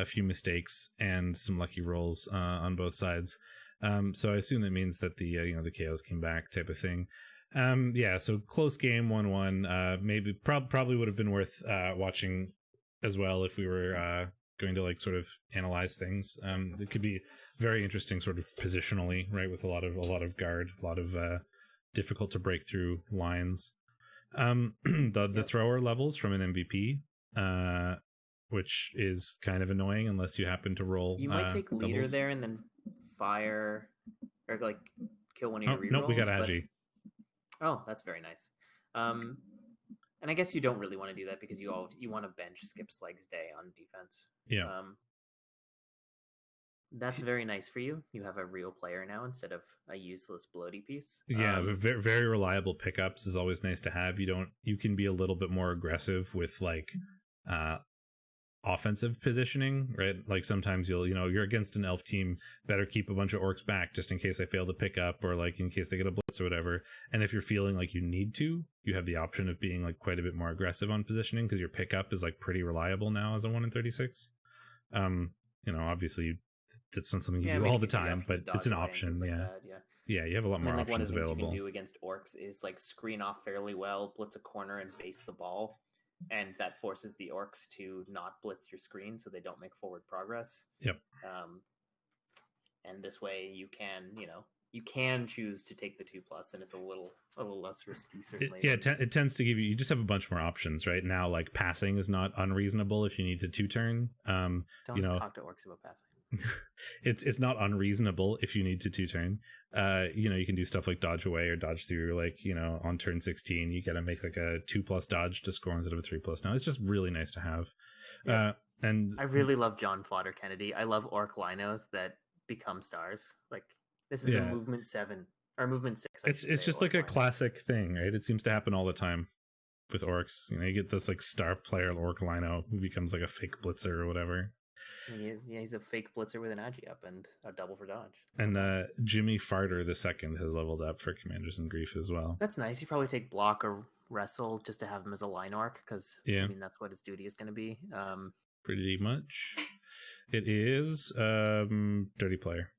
A few mistakes and some lucky rolls on both sides. So I assume that means that the KOs came back type of thing. So close game, 1-1. Maybe probably would have been worth watching as well if we were going to like sort of analyze things. It could be very interesting sort of positionally, right, with a lot of guard, a lot of difficult to break through lines. The thrower levels from an MVP, which is kind of annoying unless you happen to roll. You might take leader doubles there and then fire or like kill one of your rerolls. Nope, we got Agi. Oh, that's very nice. And I guess you don't really want to do that because you want to bench Skip Sleg's day on defense. Yeah. That's very nice for you. You have a real player now instead of a useless bloaty piece. Yeah, very, very reliable pickups is always nice to have. You can be a little bit more aggressive with like offensive positioning, right? Like sometimes you're against an elf team, better keep a bunch of orcs back just in case they fail to pick up or like in case they get a blitz or whatever. And if you're feeling like you need to, you have the option of being like quite a bit more aggressive on positioning because your pickup is like pretty reliable now as a 1 in 36. Obviously that's not something you do all the time, but it's an option. Yeah, you have a lot more options available. One of the things you can do against orcs is like screen off fairly well, blitz a corner and base the ball. And that forces the orcs to not blitz your screen so they don't make forward progress. Yep. And this way you can, you can choose to take the 2+, and it's a little less risky, certainly. It tends to give you just have a bunch more options right now. Like passing is not unreasonable if you need to 2-turn. Don't talk to orcs about passing. It's not unreasonable if you need to 2-turn. You can do stuff like dodge away or dodge through. Like on turn 16, you got to make like a 2+ dodge to score instead of a 3+. Now it's just really nice to have. Yeah. And I really love John Fodder Kennedy. I love orc linos that become stars. Like this is a movement 7 or movement 6. It's just like a classic thing, right? It seems to happen all the time with orcs. You get this like star player orc lino who becomes like a fake blitzer or whatever. I mean, he's a fake blitzer with an agi up and a double for dodge. And Jimmy Farter II has leveled up for Commanders in Grief as well. That's nice. You probably take block or wrestle just to have him as a line orc because that's what his duty is going to be. Pretty much. It is dirty player.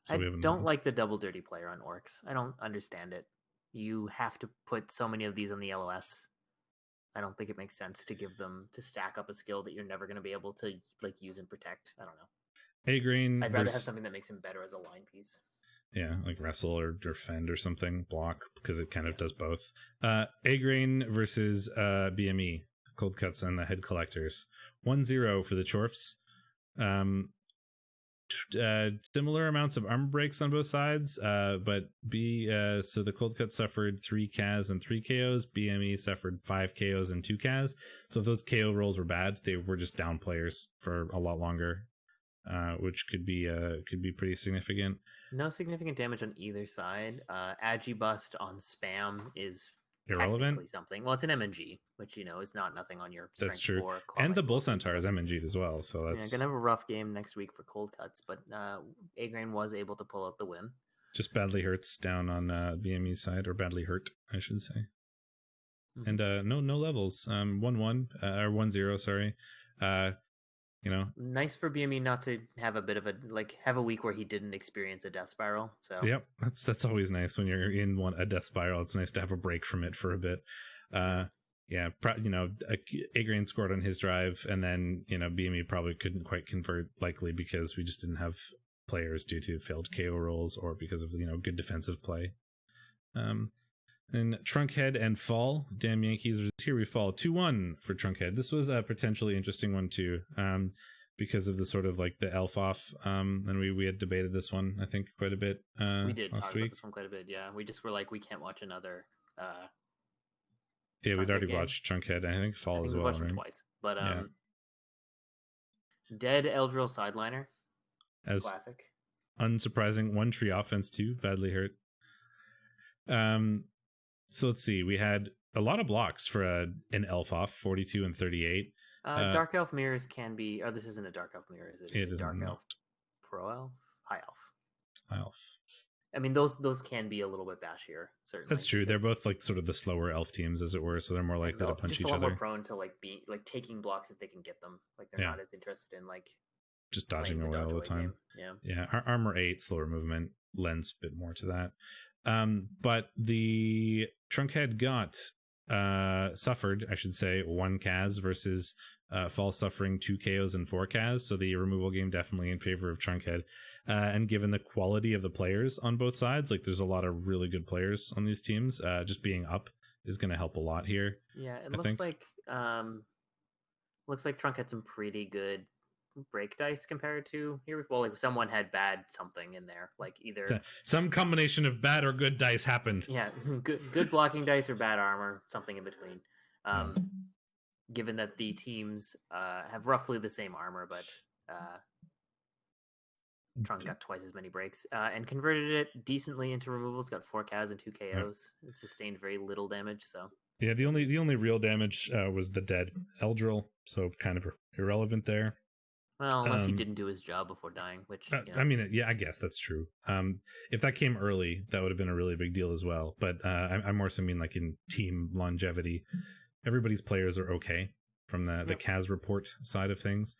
So I don't like the double dirty player on orcs. I don't understand it. You have to put so many of these on the LOS. I don't think it makes sense to give them to stack up a skill that you're never going to be able to like use and protect. I don't know. A-Grain. I'd rather have something that makes him better as a line piece. Yeah, like wrestle or defend or something, block, because it kind of does both. A-Grain versus BME, Cold Cuts and the Head Collectors. 1-0 for the Chorfs. Similar amounts of armor breaks on both sides, but so the Cold Cut suffered 3 KAs and 3 KOs. BME suffered 5 KOs and 2 KAs. So if those KO rolls were bad, they were just down players for a lot longer, which could be pretty significant. No significant damage on either side. Agi Bust on spam is irrelevant. Something. Well, it's an MNG, which is not nothing on your strength. That's true. 4 and the Bull Centaur is MNG'd as well, so that's gonna have a rough game next week for Cold Cuts, but A-Grain was able to pull out the win. Just badly hurts down on BME's side, or badly hurt, I should say. Mm-hmm. And no levels. 1-1 or 1-0. Sorry. Nice for BME not to have a bit of a week where he didn't experience a death spiral. So yep, that's always nice when you're in a death spiral. It's nice to have a break from it for a bit. A-Grain scored on his drive, and then BME probably couldn't quite convert, likely because we just didn't have players due to failed KO rolls or because of good defensive play. And Trunkhead and Fall, damn Yankees, here we fall 2-1 for Trunkhead. This was a potentially interesting one too, because of the sort of like the elf off, and we had debated this one, I think, quite a bit. We did last talk week. About this one quite a bit. Yeah, we just were like, we can't watch another. We'd already watched Trunkhead. I think Fall as well. Watched him twice, but Dead Eldril Sideliner, as classic. Unsurprising, 1 tree offense too, badly hurt. So let's see. We had a lot of blocks for an elf off, 42 and 38. Dark elf mirrors can be. Oh, this isn't a dark elf mirror, is it? It is dark not. Elf, pro elf, high elf. High elf. I mean, those can be a little bit bashier. Certainly, that's true. They're both like sort of the slower elf teams, as it were, so they're more likely to punch each other. Just a lot more prone to be taking blocks if they can get them. Like they're not as interested in just dodging away all the time. Game. Yeah. Armor 8, slower movement lends a bit more to that. But the Trunkhead got suffered, I should say, 1 KAs versus Fall suffering 2 KOs and 4 KAs. So the removal game definitely in favor of Trunkhead. And given the quality of the players on both sides, there's a lot of really good players on these teams. Just being up is going to help a lot here. Yeah, it looks like Trunk had some pretty good break dice compared to here. Well, someone had bad something in there, either some combination of bad or good dice happened. Yeah, good blocking dice or bad armor, something in between. Given that the teams have roughly the same armor, but Trunk got twice as many breaks and converted it decently into removals. Got 4 KAs and 2 KOs. It sustained very little damage. So yeah, the only real damage was the dead Eldril, so kind of irrelevant there. Well, unless he didn't do his job before dying, which I mean, yeah, I guess that's true. If that came early, that would have been a really big deal as well. But I'm more so mean in team longevity, everybody's players are okay from the KAs report side of things.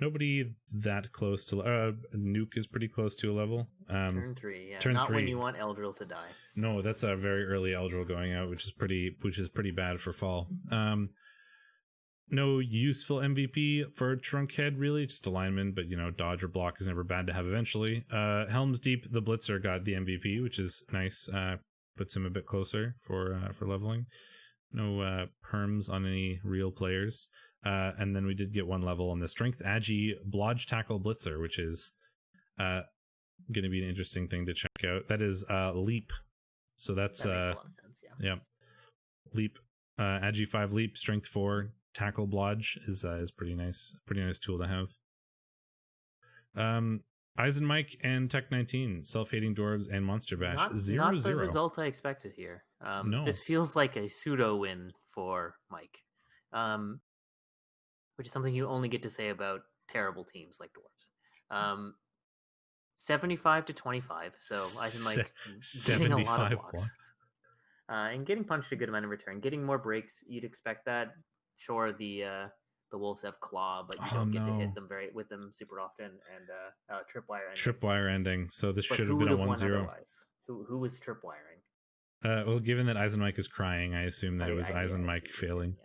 Nobody that close to Nuke is pretty close to a level. Turn 3, yeah. Turn Not 3. when you want Eldril to die. No, that's a very early Eldril going out, which is pretty bad for Fall. no useful MVP for Trunkhead, really, just a lineman, but dodge or block is never bad to have eventually. Helm's Deep, the Blitzer, got the MVP, which is nice. Puts him a bit closer for leveling. No perms on any real players. And then we did get one level on the Strength Agi Blodge Tackle Blitzer, which is going to be an interesting thing to check out. That is Leap. So that's that makes a lot of sense, yeah. Leap. Agi 5 Leap, Strength 4, Tackle Blodge is pretty nice. Pretty nice tool to have. Eisenmike and Tech 19, Self-Hating Dwarves and Monster Bash. Not 0-0. the result I expected here. No. This feels like a pseudo win for Mike, which is something you only get to say about terrible teams like Dwarves. 75-25. So Eisenmike getting a lot of blocks. And getting punched a good amount in return. Getting more breaks, you'd expect that. Sure, the Wolves have claw, but you don't get to hit them with them super often. And tripwire ending. Tripwire ending. So this should have been a 1-0. Who was tripwiring? Well, given that Eisenmike is crying, I assume that it was Eisenmike failing.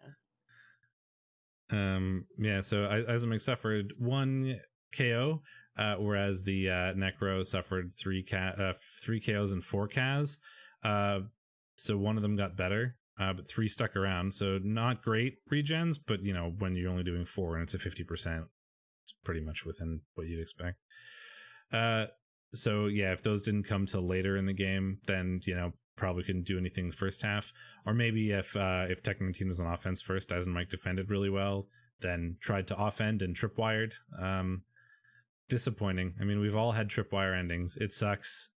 Yeah. So Eisenmike suffered 1 KO, whereas the Necro suffered 3 KOs and 4 KAs. So one of them got better, but 3 stuck around. So not great regens, but when you're only doing 4 and it's a 50%, it's pretty much within what you'd expect. So yeah, if those didn't come till later in the game, then probably couldn't do anything the first half. Or maybe if Tech 19 was on offense first, Eisenmike defended really well, then tried to offend and tripwired. Disappointing. I mean, we've all had tripwire endings. It sucks.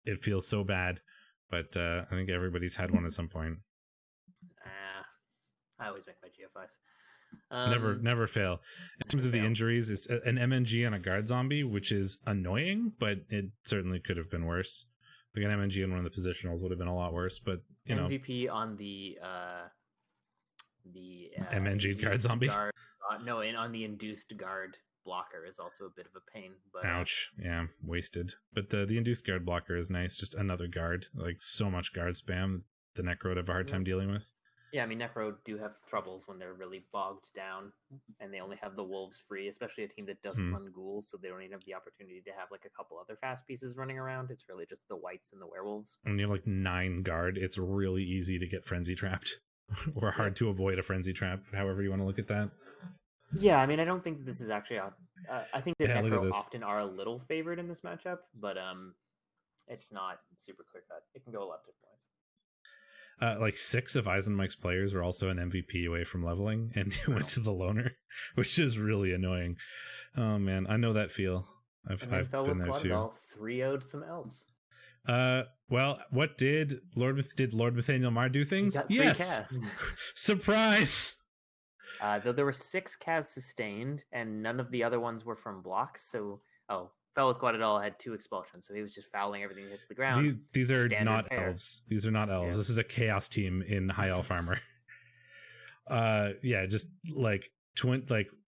It feels so bad. But I think everybody's had one at some point. I always make my GFIs. Never fail. In terms of the injuries, it's an MNG on a guard zombie, which is annoying, but it certainly could have been worse. Like an MNG in one of the positionals would have been a lot worse. But MVP on the MNG guard zombie. And on the induced guard blocker is also a bit of a pain. But ouch. Yeah, wasted. But the induced guard blocker is nice. Just another guard. Like so much guard spam the Necro would have a hard time dealing with. Yeah, I mean, Necro do have troubles when they're really bogged down and they only have the Wolves free, especially a team that doesn't run ghouls, so they don't even have the opportunity to have like a couple other fast pieces running around. It's really just the Whites and the Werewolves. When you have like 9 guard, it's really easy to get frenzy trapped or hard to avoid a frenzy trap, however you want to look at that. Yeah, I mean, I don't think this is actually I think that Necro often are a little favored in this matchup, but it's not super clear cut. It can go a lot of different ways. Like 6 of Eisenmike's players were also an MVP away from leveling, and he went to the loner, which is really annoying. Oh man, I know that feel. I've been there too. 3-0'd some elves. Well, what did Lord Nathaniel Marr do things? Got 3 casts. Surprise! Though there were 6 casts sustained, and none of the other ones were from blocks. So, Fell with Guadadal had 2 expulsions, so he was just fouling everything that hits the ground. These are not elves. These are not elves. Yeah. This is a chaos team in High Elf Armor. Just like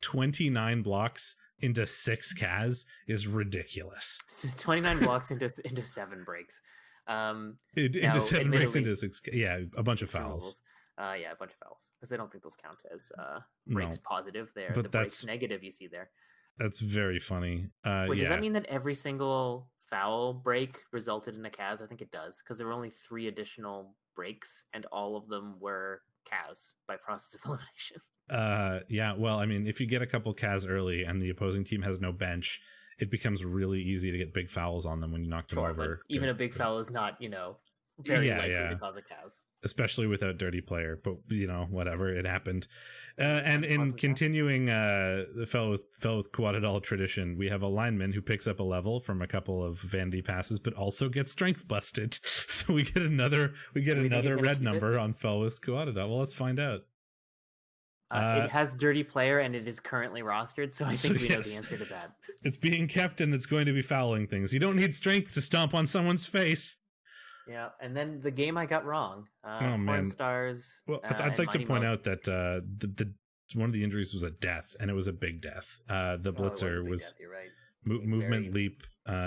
29 blocks into 6 Kaz is ridiculous. 29 blocks into 7 breaks. Into 7 breaks into 6. Yeah, a bunch of fouls. A bunch of fouls because I don't think those count as breaks positive. There, the breaks negative you see there. That's very funny. Wait, does that mean that every single foul break resulted in a Kaz? I think it does, because there were only 3 additional breaks, and all of them were Kaz by process of elimination. Well, I mean, if you get a couple Kaz early and the opposing team has no bench, it becomes really easy to get big fouls on them when you knock them over. Even a big foul is not, very likely to cause a Kaz. Especially without dirty player, but whatever, it happened. And in continuing the fell with Guadadal tradition, we have a lineman who picks up a level from a couple of Vandy passes, but also gets strength busted. So we get another red number on fell with Guadadal. Well, let's find out. It has dirty player and it is currently rostered, so I think we know the answer to that. It's being kept and it's going to be fouling things. You don't need strength to stomp on someone's face. Yeah, and then the game I got wrong. Porn Stars. Well, I'd like to point out that the one of the injuries was a death, and it was a big death. The Blitzer was death, you're right. Movement, leap,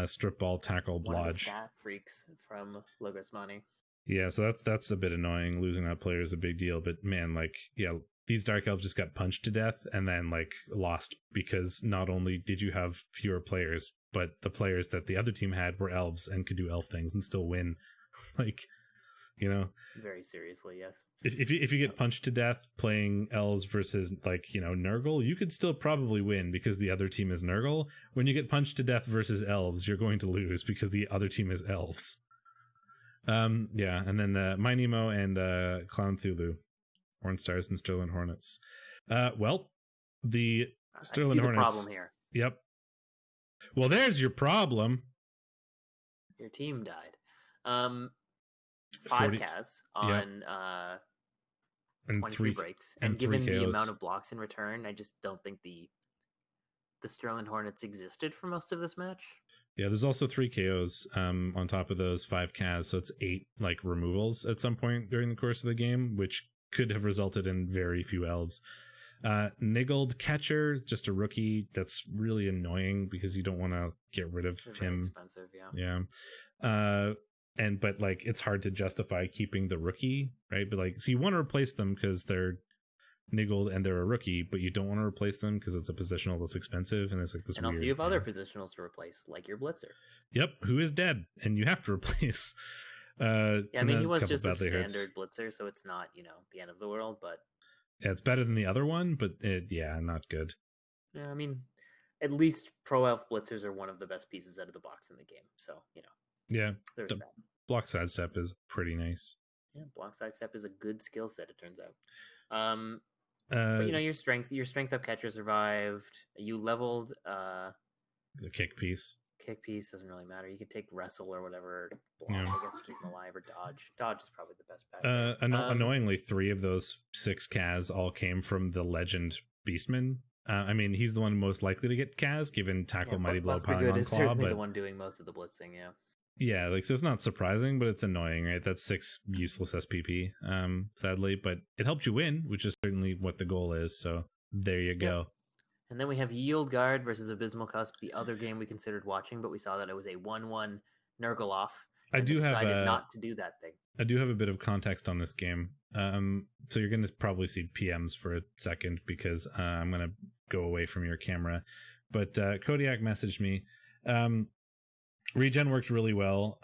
strip ball, tackle, blodge. One of the stat freaks from Logos Money. Yeah, so that's a bit annoying. Losing that player is a big deal, but man, these Dark Elves just got punched to death and then like lost because not only did you have fewer players, but the players that the other team had were elves and could do elf things and still win. Like, you know, very seriously, yes. If you get punched to death playing elves versus like, you know, Nurgle, you could still probably win because the other team is Nurgle. When you get punched to death versus elves, you're going to lose because the other team is elves. Yeah, and then the My Nemo and Clown Thulu, Horn Stars and Sterling Hornets. Well, the Sterling Hornets. The problem here. Yep. Well, there's your problem. Your team died. 5 Kaz on and 23 breaks, and given the amount of blocks in return, I just don't think the Sterling Hornets existed for most of this match. Yeah, there's also 3 KOs on top of those 5 Kaz, so it's 8 like removals at some point during the course of the game, which could have resulted in very few elves. Niggled Catcher, just a rookie. That's really annoying because you don't want to get rid of him. Expensive, yeah. But like it's hard to justify keeping the rookie, right? But like, so you want to replace them because they're niggled and they're a rookie, but you don't want to replace them because it's a positional that's expensive, and it's like this. And weird, also, you have other positionals to replace, like your Blitzer. Yep, who is dead, and you have to replace. I mean, he was just a standard Blitzer, so it's not, you know, the end of the world, but yeah, it's better than the other one, but not good. Yeah, I mean, at least Pro Elf Blitzers are one of the best pieces out of the box in the game, so you know. Yeah, there's the that. Block sidestep is pretty nice. Yeah, block sidestep is a good skill set, it turns out. But you know, your strength up catcher survived. You leveled the kick piece. Kick piece doesn't really matter. You could take wrestle or whatever block, I guess, to keep him alive, or dodge. Dodge is probably the best bet. Annoyingly, 3 of those 6 Kaz all came from the legend Beastman. I mean, he's the one most likely to get Kaz, given tackle, mighty blow, piling on claw. Certainly the one doing most of the blitzing. Yeah, like, so it's not surprising, but it's annoying, right? That's 6 useless SPP, sadly, but it helped you win, which is certainly what the goal is. So there you go. Yep. And then we have Yield Guard versus Abysmal Cusp, the other game we considered watching, but we saw that it was a 1-1 Nurgle off. I do decided not to do that thing. I do have a bit of context on this game. So you're going to probably see PMs for a second because I'm going to go away from your camera. But Kodiak messaged me. Regen worked really well.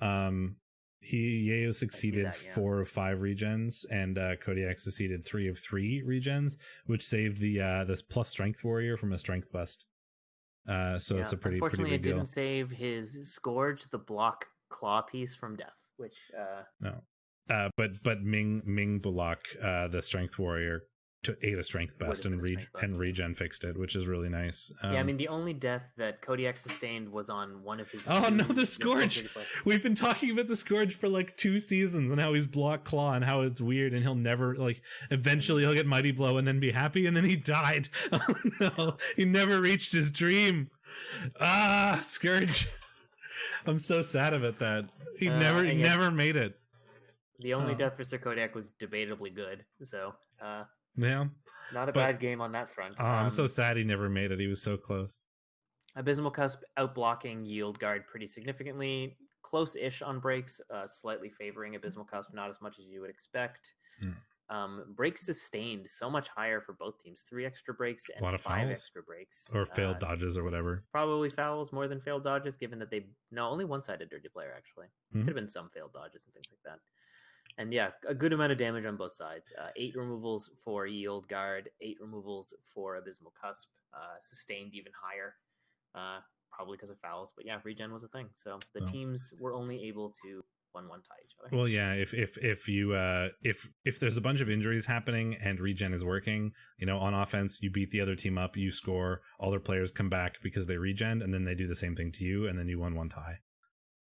Yeo succeeded 4 of 5 regens, and Kodiak succeeded 3 of 3 regens, which saved this plus strength warrior from a strength bust. So it's a pretty big deal. Unfortunately, it didn't save his Scourge, the block claw piece, from death, which no. But Ming Bullock, the strength warrior, ate a strength bust and regen fixed it, which is really nice. I mean, the only death that Kodiak sustained was on one of his. Oh no, the Scourge! We've been talking about the Scourge for like 2 seasons and how he's block claw and how it's weird and he'll never eventually he'll get mighty blow and then be happy, and then he died. Oh no, he never reached his dream. Scourge! I'm so sad about that. He never made it. The only death for Sir Kodiak was debatably good, so. Yeah, not a bad game on that front. I'm so sad he never made it. He was so close. Abysmal Cusp outblocking Yield Guard pretty significantly. Close-ish on breaks, slightly favoring Abysmal Cusp, not as much as you would expect. Breaks sustained so much higher for both teams. 3 extra breaks and 5 fouls. Extra breaks. Or failed dodges or whatever. Probably fouls more than failed dodges, given that only one-sided dirty player, actually. Could have been some failed dodges and things like that. And yeah, a good amount of damage on both sides. 8 removals for Yield Guard, 8 removals for Abysmal Cusp, sustained even higher, probably because of fouls. But yeah, regen was a thing. So the teams were only able to 1-1 tie each other. Well, yeah, if there's a bunch of injuries happening and regen is working, on offense, you beat the other team up, you score, all their players come back because they regen, and then they do the same thing to you, and then you 1-1 tie.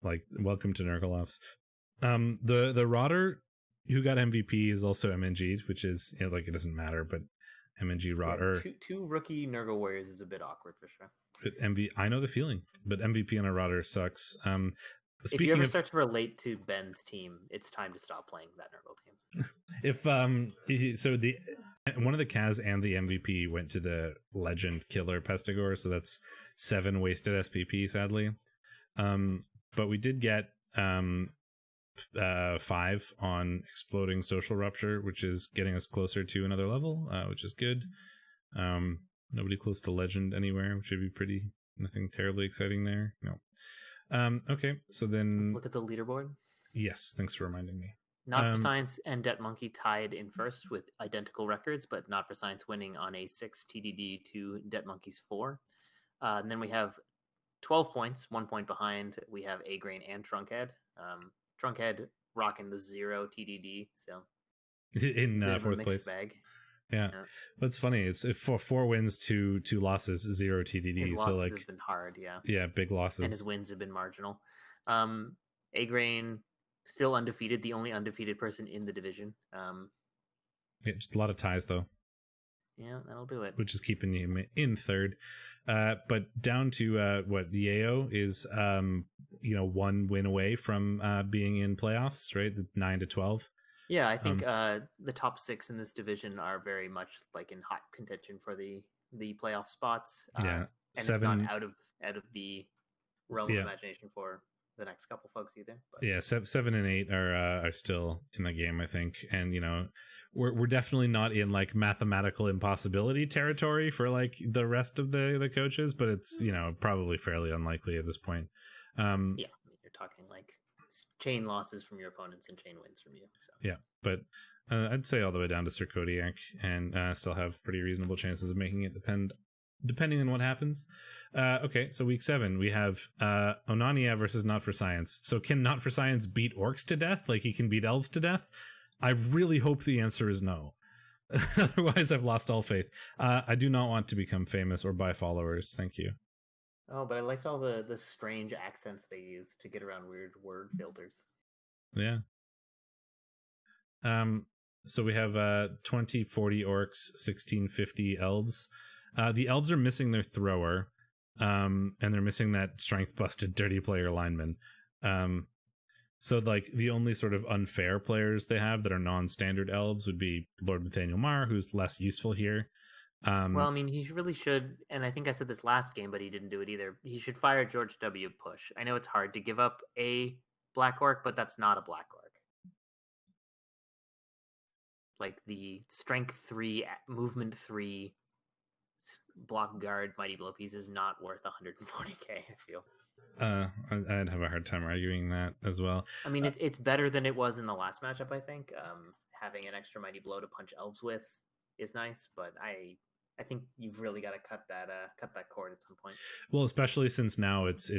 Like, welcome to Nurgle offs. The Rotter who got MVP is also MNG'd, which is it doesn't matter, but MNG Rotter. Two rookie Nurgle warriors is a bit awkward for sure. But I know the feeling, but MVP on a Rotter sucks. If you ever start to relate to Ben's team, it's time to stop playing that Nurgle team. One of the Kaz and the MVP went to the Legend Killer Pestigore, so that's 7 wasted SPP, sadly. But we did get 5 on Exploding Social Rupture, which is getting us closer to another level, which is good. Nobody close to Legend anywhere, which would be pretty, nothing terribly exciting there. No. Okay, so then Let's look at the leaderboard. Yes, thanks for reminding me. Not for Science and Debt Monkey tied in first with identical records, but Not for Science winning on a 6 TDD to Debt Monkey's 4. And then we have 12 points, 1 point behind. We have A Grain and Trunkhead. Trunkhead rocking the 0 TDD, so in fourth place. Bag. Yeah, but it's funny. It's for 4 wins, 2 losses, 0 TDD. His losses so like have been hard, yeah. Yeah, big losses, and his wins have been marginal. A Grain still undefeated, the only undefeated person in the division. Yeah, just a lot of ties though. Yeah, that'll do it. Which is keeping him in third. But down to what Yeo is, 1 win away from being in playoffs, right? The 9-12. Yeah, I think the top 6 in this division are very much like in hot contention for the playoff spots. Yeah, and 7, it's not out of the realm of imagination for the next couple folks either. But. Yeah, 7 and 8 are still in the game, I think, and we're definitely not in like mathematical impossibility territory for like the rest of the coaches, but it's probably fairly unlikely at this point. Yeah, you're talking like chain losses from your opponents and chain wins from you. So. Yeah, but I'd say all the way down to Sir Kodiak and still have pretty reasonable chances of making it depending on what happens. Okay, so week 7 we have Onania versus Not for Science. So can Not for Science beat orcs to death like he can beat elves to death? I really hope the answer is no. Otherwise I've lost all faith. I do not want to become famous or buy followers. Thank you. Oh, but I liked all the strange accents they use to get around weird word filters. Yeah. So we have 2040 orcs, 1650 elves. The elves are missing their thrower, and they're missing that strength busted dirty player lineman. So like the only sort of unfair players they have that are non-standard elves would be Lord Nathaniel Marr, who's less useful here. Well, I mean, he really should, and I think I said this last game, but he didn't do it either. He should fire George W. Push. I know it's hard to give up a Black Orc, but that's not a Black Orc. Like the Strength 3, Movement 3, Block Guard, Mighty Blow piece is not worth 140k, I feel. I'd have a hard time arguing that as well. I mean, it's better than it was in the last matchup, I think. Having an extra Mighty Blow to punch elves with is nice, but I think you've really got to cut that cord at some point. Well, especially since now it's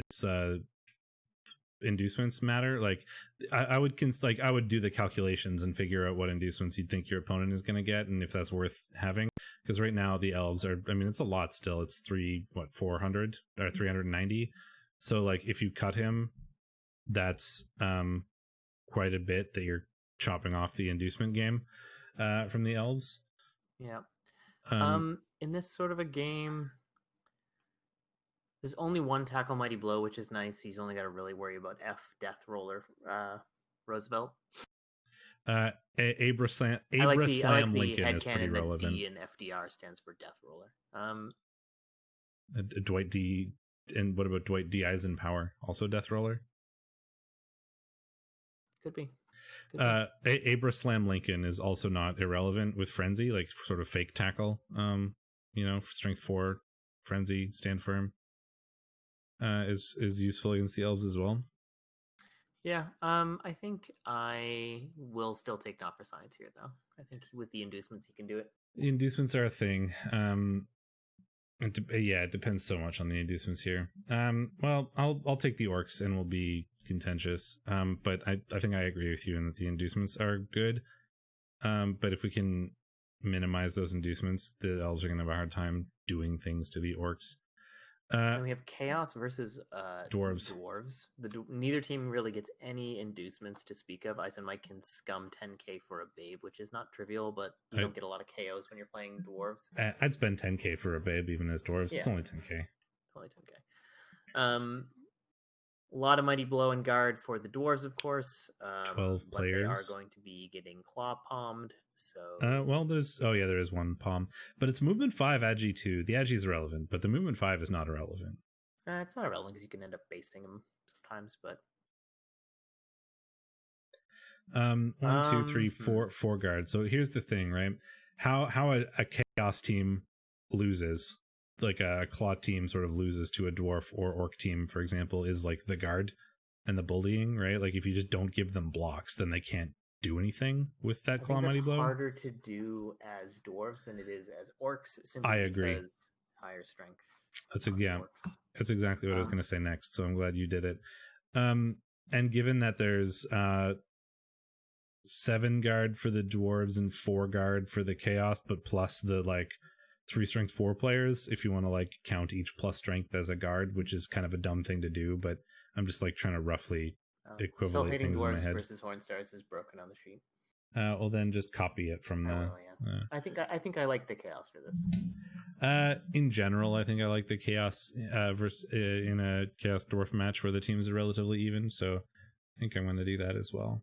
inducements matter. Like I would do the calculations and figure out what inducements you'd think your opponent is going to get and if that's worth having. Because right now the elves are, I mean, it's a lot still. It's 400 or 390. So like if you cut him, that's quite a bit that you're chopping off the inducement game from the elves. Yeah. In this sort of a game, there's only one tackle Mighty Blow, which is nice. He's only got to really worry about F Death Roller Roosevelt. Abra Slam Lincoln is pretty relevant. D in FDR stands for Death Roller. Dwight D, and what about Dwight D Eisenhower? Also Death Roller. Could be. Abra Slam Lincoln is also not irrelevant with Frenzy, like sort of fake tackle. Strength 4 Frenzy, stand firm. Is useful against the elves as well. Yeah, I think I will still take Not for Science here, though. I think with the inducements, he can do it. The inducements are a thing. It depends so much on the inducements here. Well, I'll take the orcs and we'll be contentious. But I think I agree with you in that the inducements are good. But if we can minimize those inducements, the elves are going to have a hard time doing things to the orcs. And we have Chaos versus Dwarves. Neither team really gets any inducements to speak of. Ice and Mike can scum 10k for a Babe, which is not trivial, but you don't get a lot of KOs when you're playing Dwarves. I'd spend 10k for a Babe even as Dwarves. Yeah. It's only 10k. It's only 10k. A lot of Mighty Blow and Guard for the Dwarves, of course. 12 players. They are going to be getting Claw Palmed, so... there is one Palm. But it's Movement 5 Agi 2. The Agi is irrelevant, but the Movement 5 is not irrelevant. It's not irrelevant because you can end up basting them sometimes, but... One, two, three, four guards. So here's the thing, right? How a chaos team loses, like a claw team sort of loses to a dwarf or orc team, for example, is like the guard and the bullying, right? Like if you just don't give them blocks, then they can't do anything with that claw mighty blow. Harder to do as dwarves than it is as orcs. Simply I agree. Because higher strength. That's that's exactly what I was going to say next. So I'm glad you did it. And given that there's 7 guard for the dwarves and 4 guard for the chaos, but plus the like 3 strength 4 players, if you want to like count each plus strength as a guard, which is kind of a dumb thing to do, but I'm just like trying to roughly equivalent things in my head. Versus Hornstars is broken on the sheet. Well, then just copy it from the. I think I like the chaos for this. In general, I think I like the chaos versus in a chaos dwarf match where the teams are relatively even. So I think I'm going to do that as well.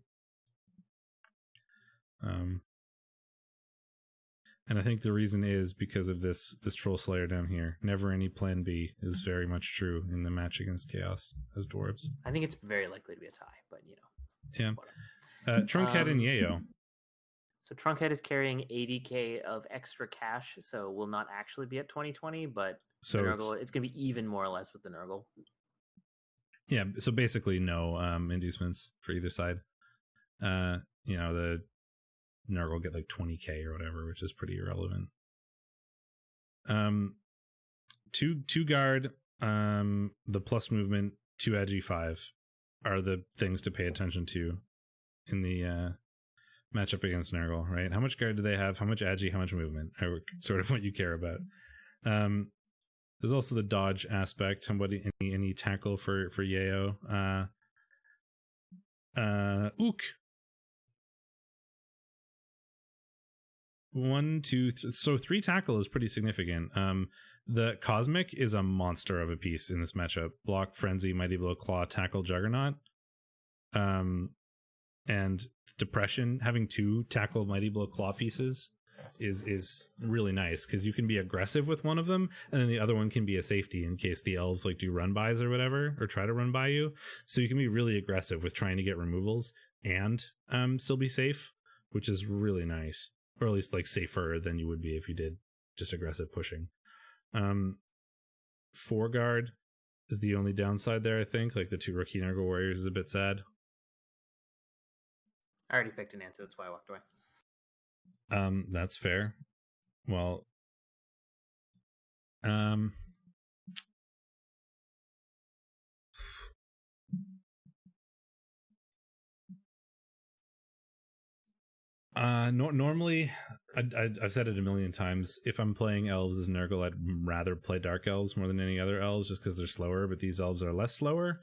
And I think the reason is because of this troll slayer down here. Never any plan B is very much true in the match against chaos as dwarves. I think it's very likely to be a tie, but you know. Yeah. Trunkhead and Yayo. So Trunkhead is carrying 80k of extra cash, so will not actually be at 2020, but so Nurgle, it's going to be even more or less with the Nurgle. Yeah, so basically no inducements for either side. You know, the Nurgle get like 20k or whatever, which is pretty irrelevant. Two guard, the plus movement, 2 agi 5 are the things to pay attention to in the matchup against Nurgle, right? How much guard do they have? How much agi? How much movement? Are sort of what you care about. There's also the dodge aspect. Any tackle for Yayo. Ook. 1, 2, so 3 tackle is pretty significant. The Cosmic is a monster of a piece in this matchup. Block, Frenzy, Mighty Blow, Claw, Tackle, Juggernaut. And Depression, having 2 Tackle, Mighty Blow, Claw pieces is really nice because you can be aggressive with one of them and then the other one can be a safety in case the elves like do run bys or whatever, or try to run by you. So you can be really aggressive with trying to get removals and still be safe, which is really nice. Or at least like safer than you would be if you did just aggressive pushing. 4 guard is the only downside there, I think. Like the 2 rookie Nurgle warriors is a bit sad. I already picked an answer, that's why I walked away. That's fair. Well, normally I've said it a million times, if I'm playing elves as Nurgle, I'd rather play dark elves more than any other elves just because they're slower, but these elves are less slower,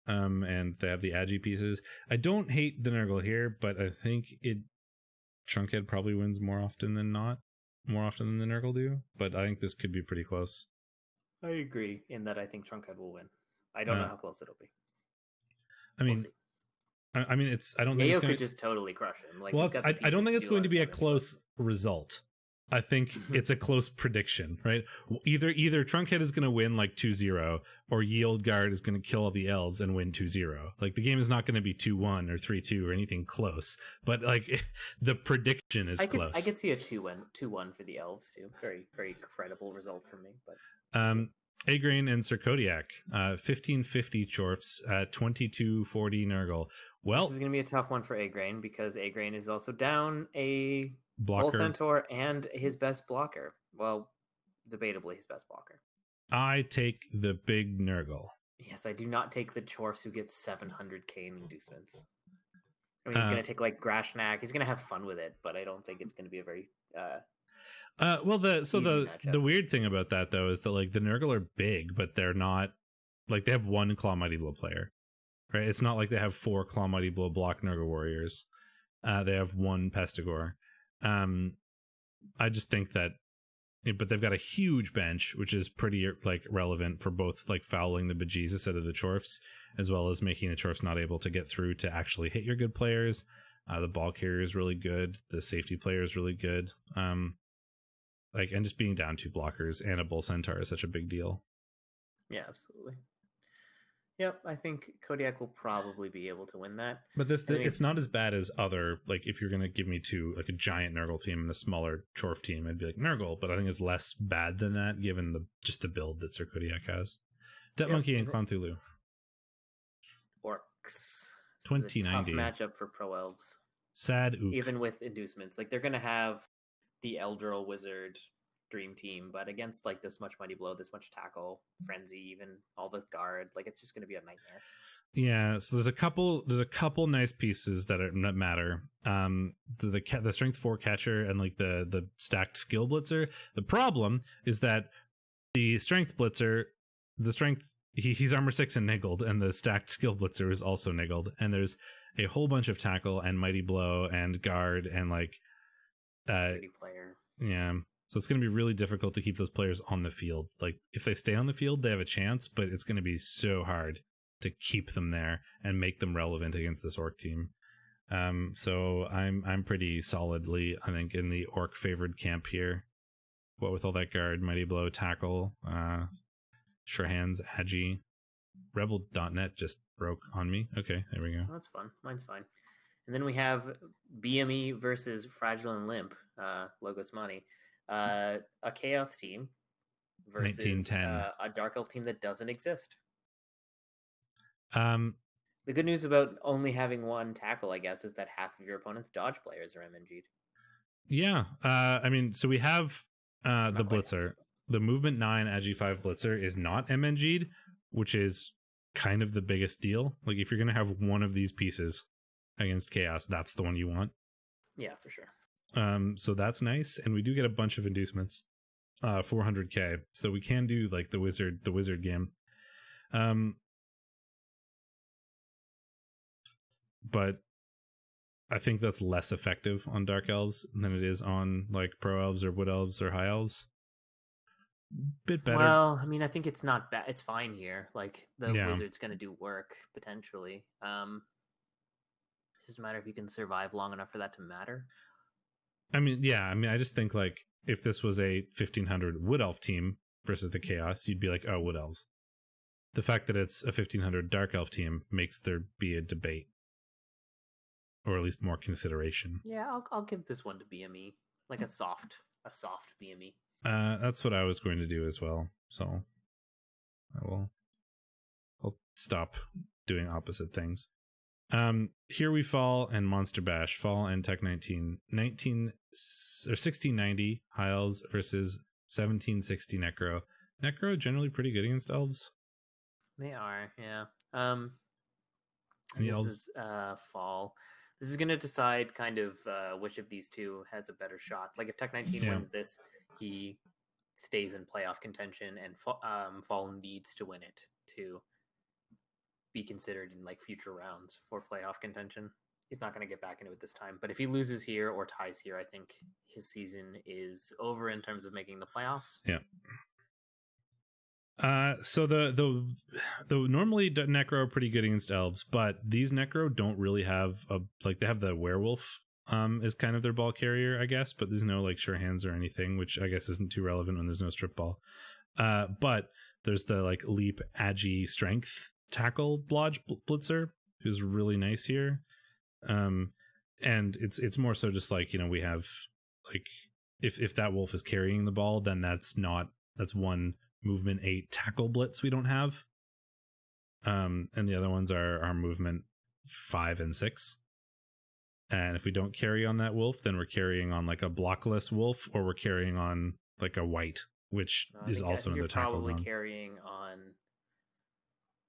and they have the agi pieces. I don't hate the Nurgle here, but I think Trunkhead probably wins more often than the Nurgle do, but I think this could be pretty close. I agree in that I think Trunkhead will win. I don't know how close it'll be. I mean, I don't think Yayo could just totally crush him. Like, well, I don't think it's going to be a close result. I think it's a close prediction, right? Either Trunkhead is going to win like 2-0, or Yield Guard is going to kill all the elves and win 2-0. Like the game is not going to be 2-1 or 3-2 or anything close, but like the prediction is close. I could see a 2-1 for the elves too. Very, very credible result for me. But Agrain and Sir Kodiak, 1550 Chorfs at 2240 Nurgle. Well, this is going to be a tough one for Agrain because Agrain is also down a blocker. Bull Centaur and his best blocker. Well, debatably his best blocker. I take the big Nurgle. Yes, I do not take the Chorfs who get 700k in inducements. I mean, he's going to take like Grashnak. He's going to have fun with it, but I don't think it's going to be a very the weird thing about that though is that like the Nurgle are big, but they're not like they have 1 Claw Mighty Blow player, right? It's not like they have 4 Claw Mighty Blow block Nurgle warriors. They have 1 Pestigore. I just think that, but they've got a huge bench, which is pretty like relevant for both like fouling the bejesus out of the Chorfs, as well as making the Chorfs not able to get through to actually hit your good players. The ball carrier is really good. The safety player is really good. And just being down 2 blockers and a Bull Centaur is such a big deal. Yeah, absolutely. Yep, I think Kodiak will probably be able to win that. But it's not as bad as other, like, if you're going to give me two, like a giant Nurgle team and a smaller Chorf team, I'd be like Nurgle, but I think it's less bad than that given the build that Sir Kodiak has. Debt Monkey and Clan Thulu. Orcs. 2090. Tough matchup for Pro Elves. Sad ook. Even with inducements. Like, they're going to have the Eldril Wizard dream team, but against like this much Mighty Blow, this much Tackle, Frenzy, even all this guard, like it's just going to be a nightmare. Yeah, so there's a couple nice pieces that matter. The strength 4 catcher and like the stacked skill blitzer. The problem is that the strength blitzer, he's armor 6 and niggled, and the stacked skill blitzer is also niggled, and there's a whole bunch of tackle and Mighty Blow and guard and like player. Yeah. So it's going to be really difficult to keep those players on the field. Like if they stay on the field, they have a chance, but it's going to be so hard to keep them there and make them relevant against this Orc team. So I'm pretty solidly, I think, in the Orc favored camp here. What with all that guard, Mighty Blow, tackle, sure hands, agi. Rebel.net just broke on me. Okay, there we go. That's fun. Mine's fine. And then we have BME versus Fragile and Limp, Logos Money. A Chaos team versus 1910. A Dark Elf team that doesn't exist. The good news about only having one tackle, I guess, is that half of your opponent's dodge players are MNG'd. Yeah. I mean, so we have the Blitzer. The Movement 9 Agi 5 Blitzer is not MNG'd, which is kind of the biggest deal. Like, if you're going to have one of these pieces against Chaos, that's the one you want. Yeah, for sure. So that's nice, and we do get a bunch of inducements, 400k. So we can do like the wizard game. But I think that's less effective on Dark Elves than it is on like Pro Elves or Wood Elves or High Elves. Bit better. Well, I mean, I think it's not bad. It's fine here. Like the wizard's going to do work potentially. It's just a matter if you can survive long enough for that to matter. I mean, yeah. I mean, I just think like if this was a 1500 Wood Elf team versus the Chaos, you'd be like, oh, Wood Elves. The fact that it's a 1500 Dark Elf team makes there be a debate, or at least more consideration. Yeah, I'll give this one to BME, like a soft BME. That's what I was going to do as well. So I'll stop doing opposite things. Here We Fall and Monster Bash. Fall and Tech 19 or 1690 High Elves versus 1760 Necro. Necro generally pretty good against elves. They are, yeah. This is Fall. This is going to decide kind of which of these two has a better shot. Like if Tech 19 wins this, he stays in playoff contention, and Fall needs to win it to be considered in like future rounds for playoff contention. He's not going to get back into it this time, but if he loses here or ties here, I think his season is over in terms of making the playoffs. Yeah. So the normally Necro are pretty good against elves, but these Necro don't really have they have the werewolf is kind of their ball carrier, I guess, but there's no like sure hands or anything, which I guess isn't too relevant when there's no strip ball. But there's the like leap agi strength tackle blodge blitzer who's really nice here. And it's more so just like, you know, we have like if that wolf is carrying the ball, then that's one movement 8 tackle blitz we don't have. And the other ones are movement 5 and 6. And if we don't carry on that wolf, then we're carrying on like a blockless wolf, or we're carrying on like a white, which is also in the tackle. Probably carrying on.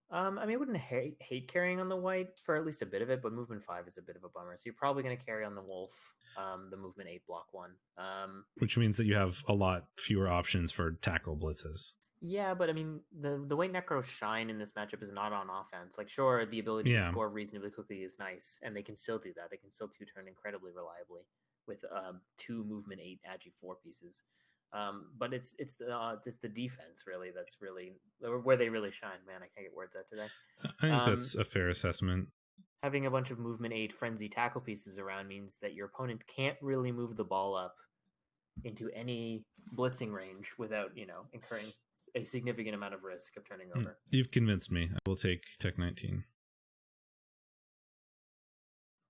I mean, I wouldn't hate carrying on the white for at least a bit of it, but movement 5 is a bit of a bummer. So you're probably going to carry on the wolf, the movement 8 block 1. Which means that you have a lot fewer options for tackle blitzes. Yeah, but I mean, the way Necro shine in this matchup is not on offense. Like, sure, the ability to score reasonably quickly is nice, and they can still do that. They can still 2-turn incredibly reliably with 2 movement 8 agi 4 pieces. But it's the defense really that's really where they really shine. Man, I can't get words out today. I think that's a fair assessment. Having a bunch of movement 8 frenzy tackle pieces around means that your opponent can't really move the ball up into any blitzing range without, incurring a significant amount of risk of turning over. You've convinced me. I will take Tech 19.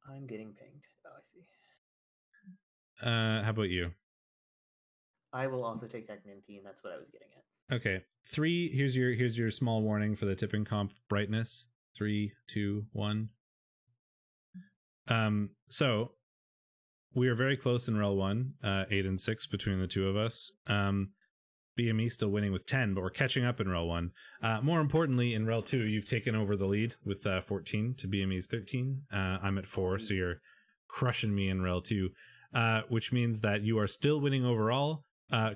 I'm getting pinged. Oh, I see. How about you? I will also take Tech 19. That's what I was getting at. Okay. 3. Here's your small warning for the tipping comp brightness. 3, 2, 1. So we are very close in REL 1, 8 and 6 between the two of us. BME still winning with 10, but we're catching up in REL 1. More importantly, in REL 2, you've taken over the lead with 14 to BME's 13. I'm at 4, so you're crushing me in REL 2, which means that you are still winning overall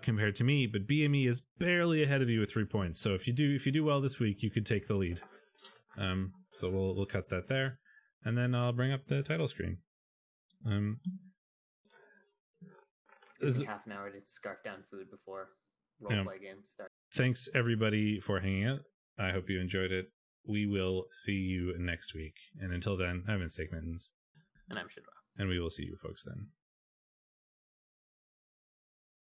compared to me, but BME is barely ahead of you with 3 points. So if you do well this week, you could take the lead. So we'll cut that there, and then I'll bring up the title screen. It's half an hour to scarf down food before roleplay games start. Thanks everybody for hanging out. I hope you enjoyed it. We will see you next week, and until then, I've been Steakmittens, and I'm Shadorra, and we will see you folks then.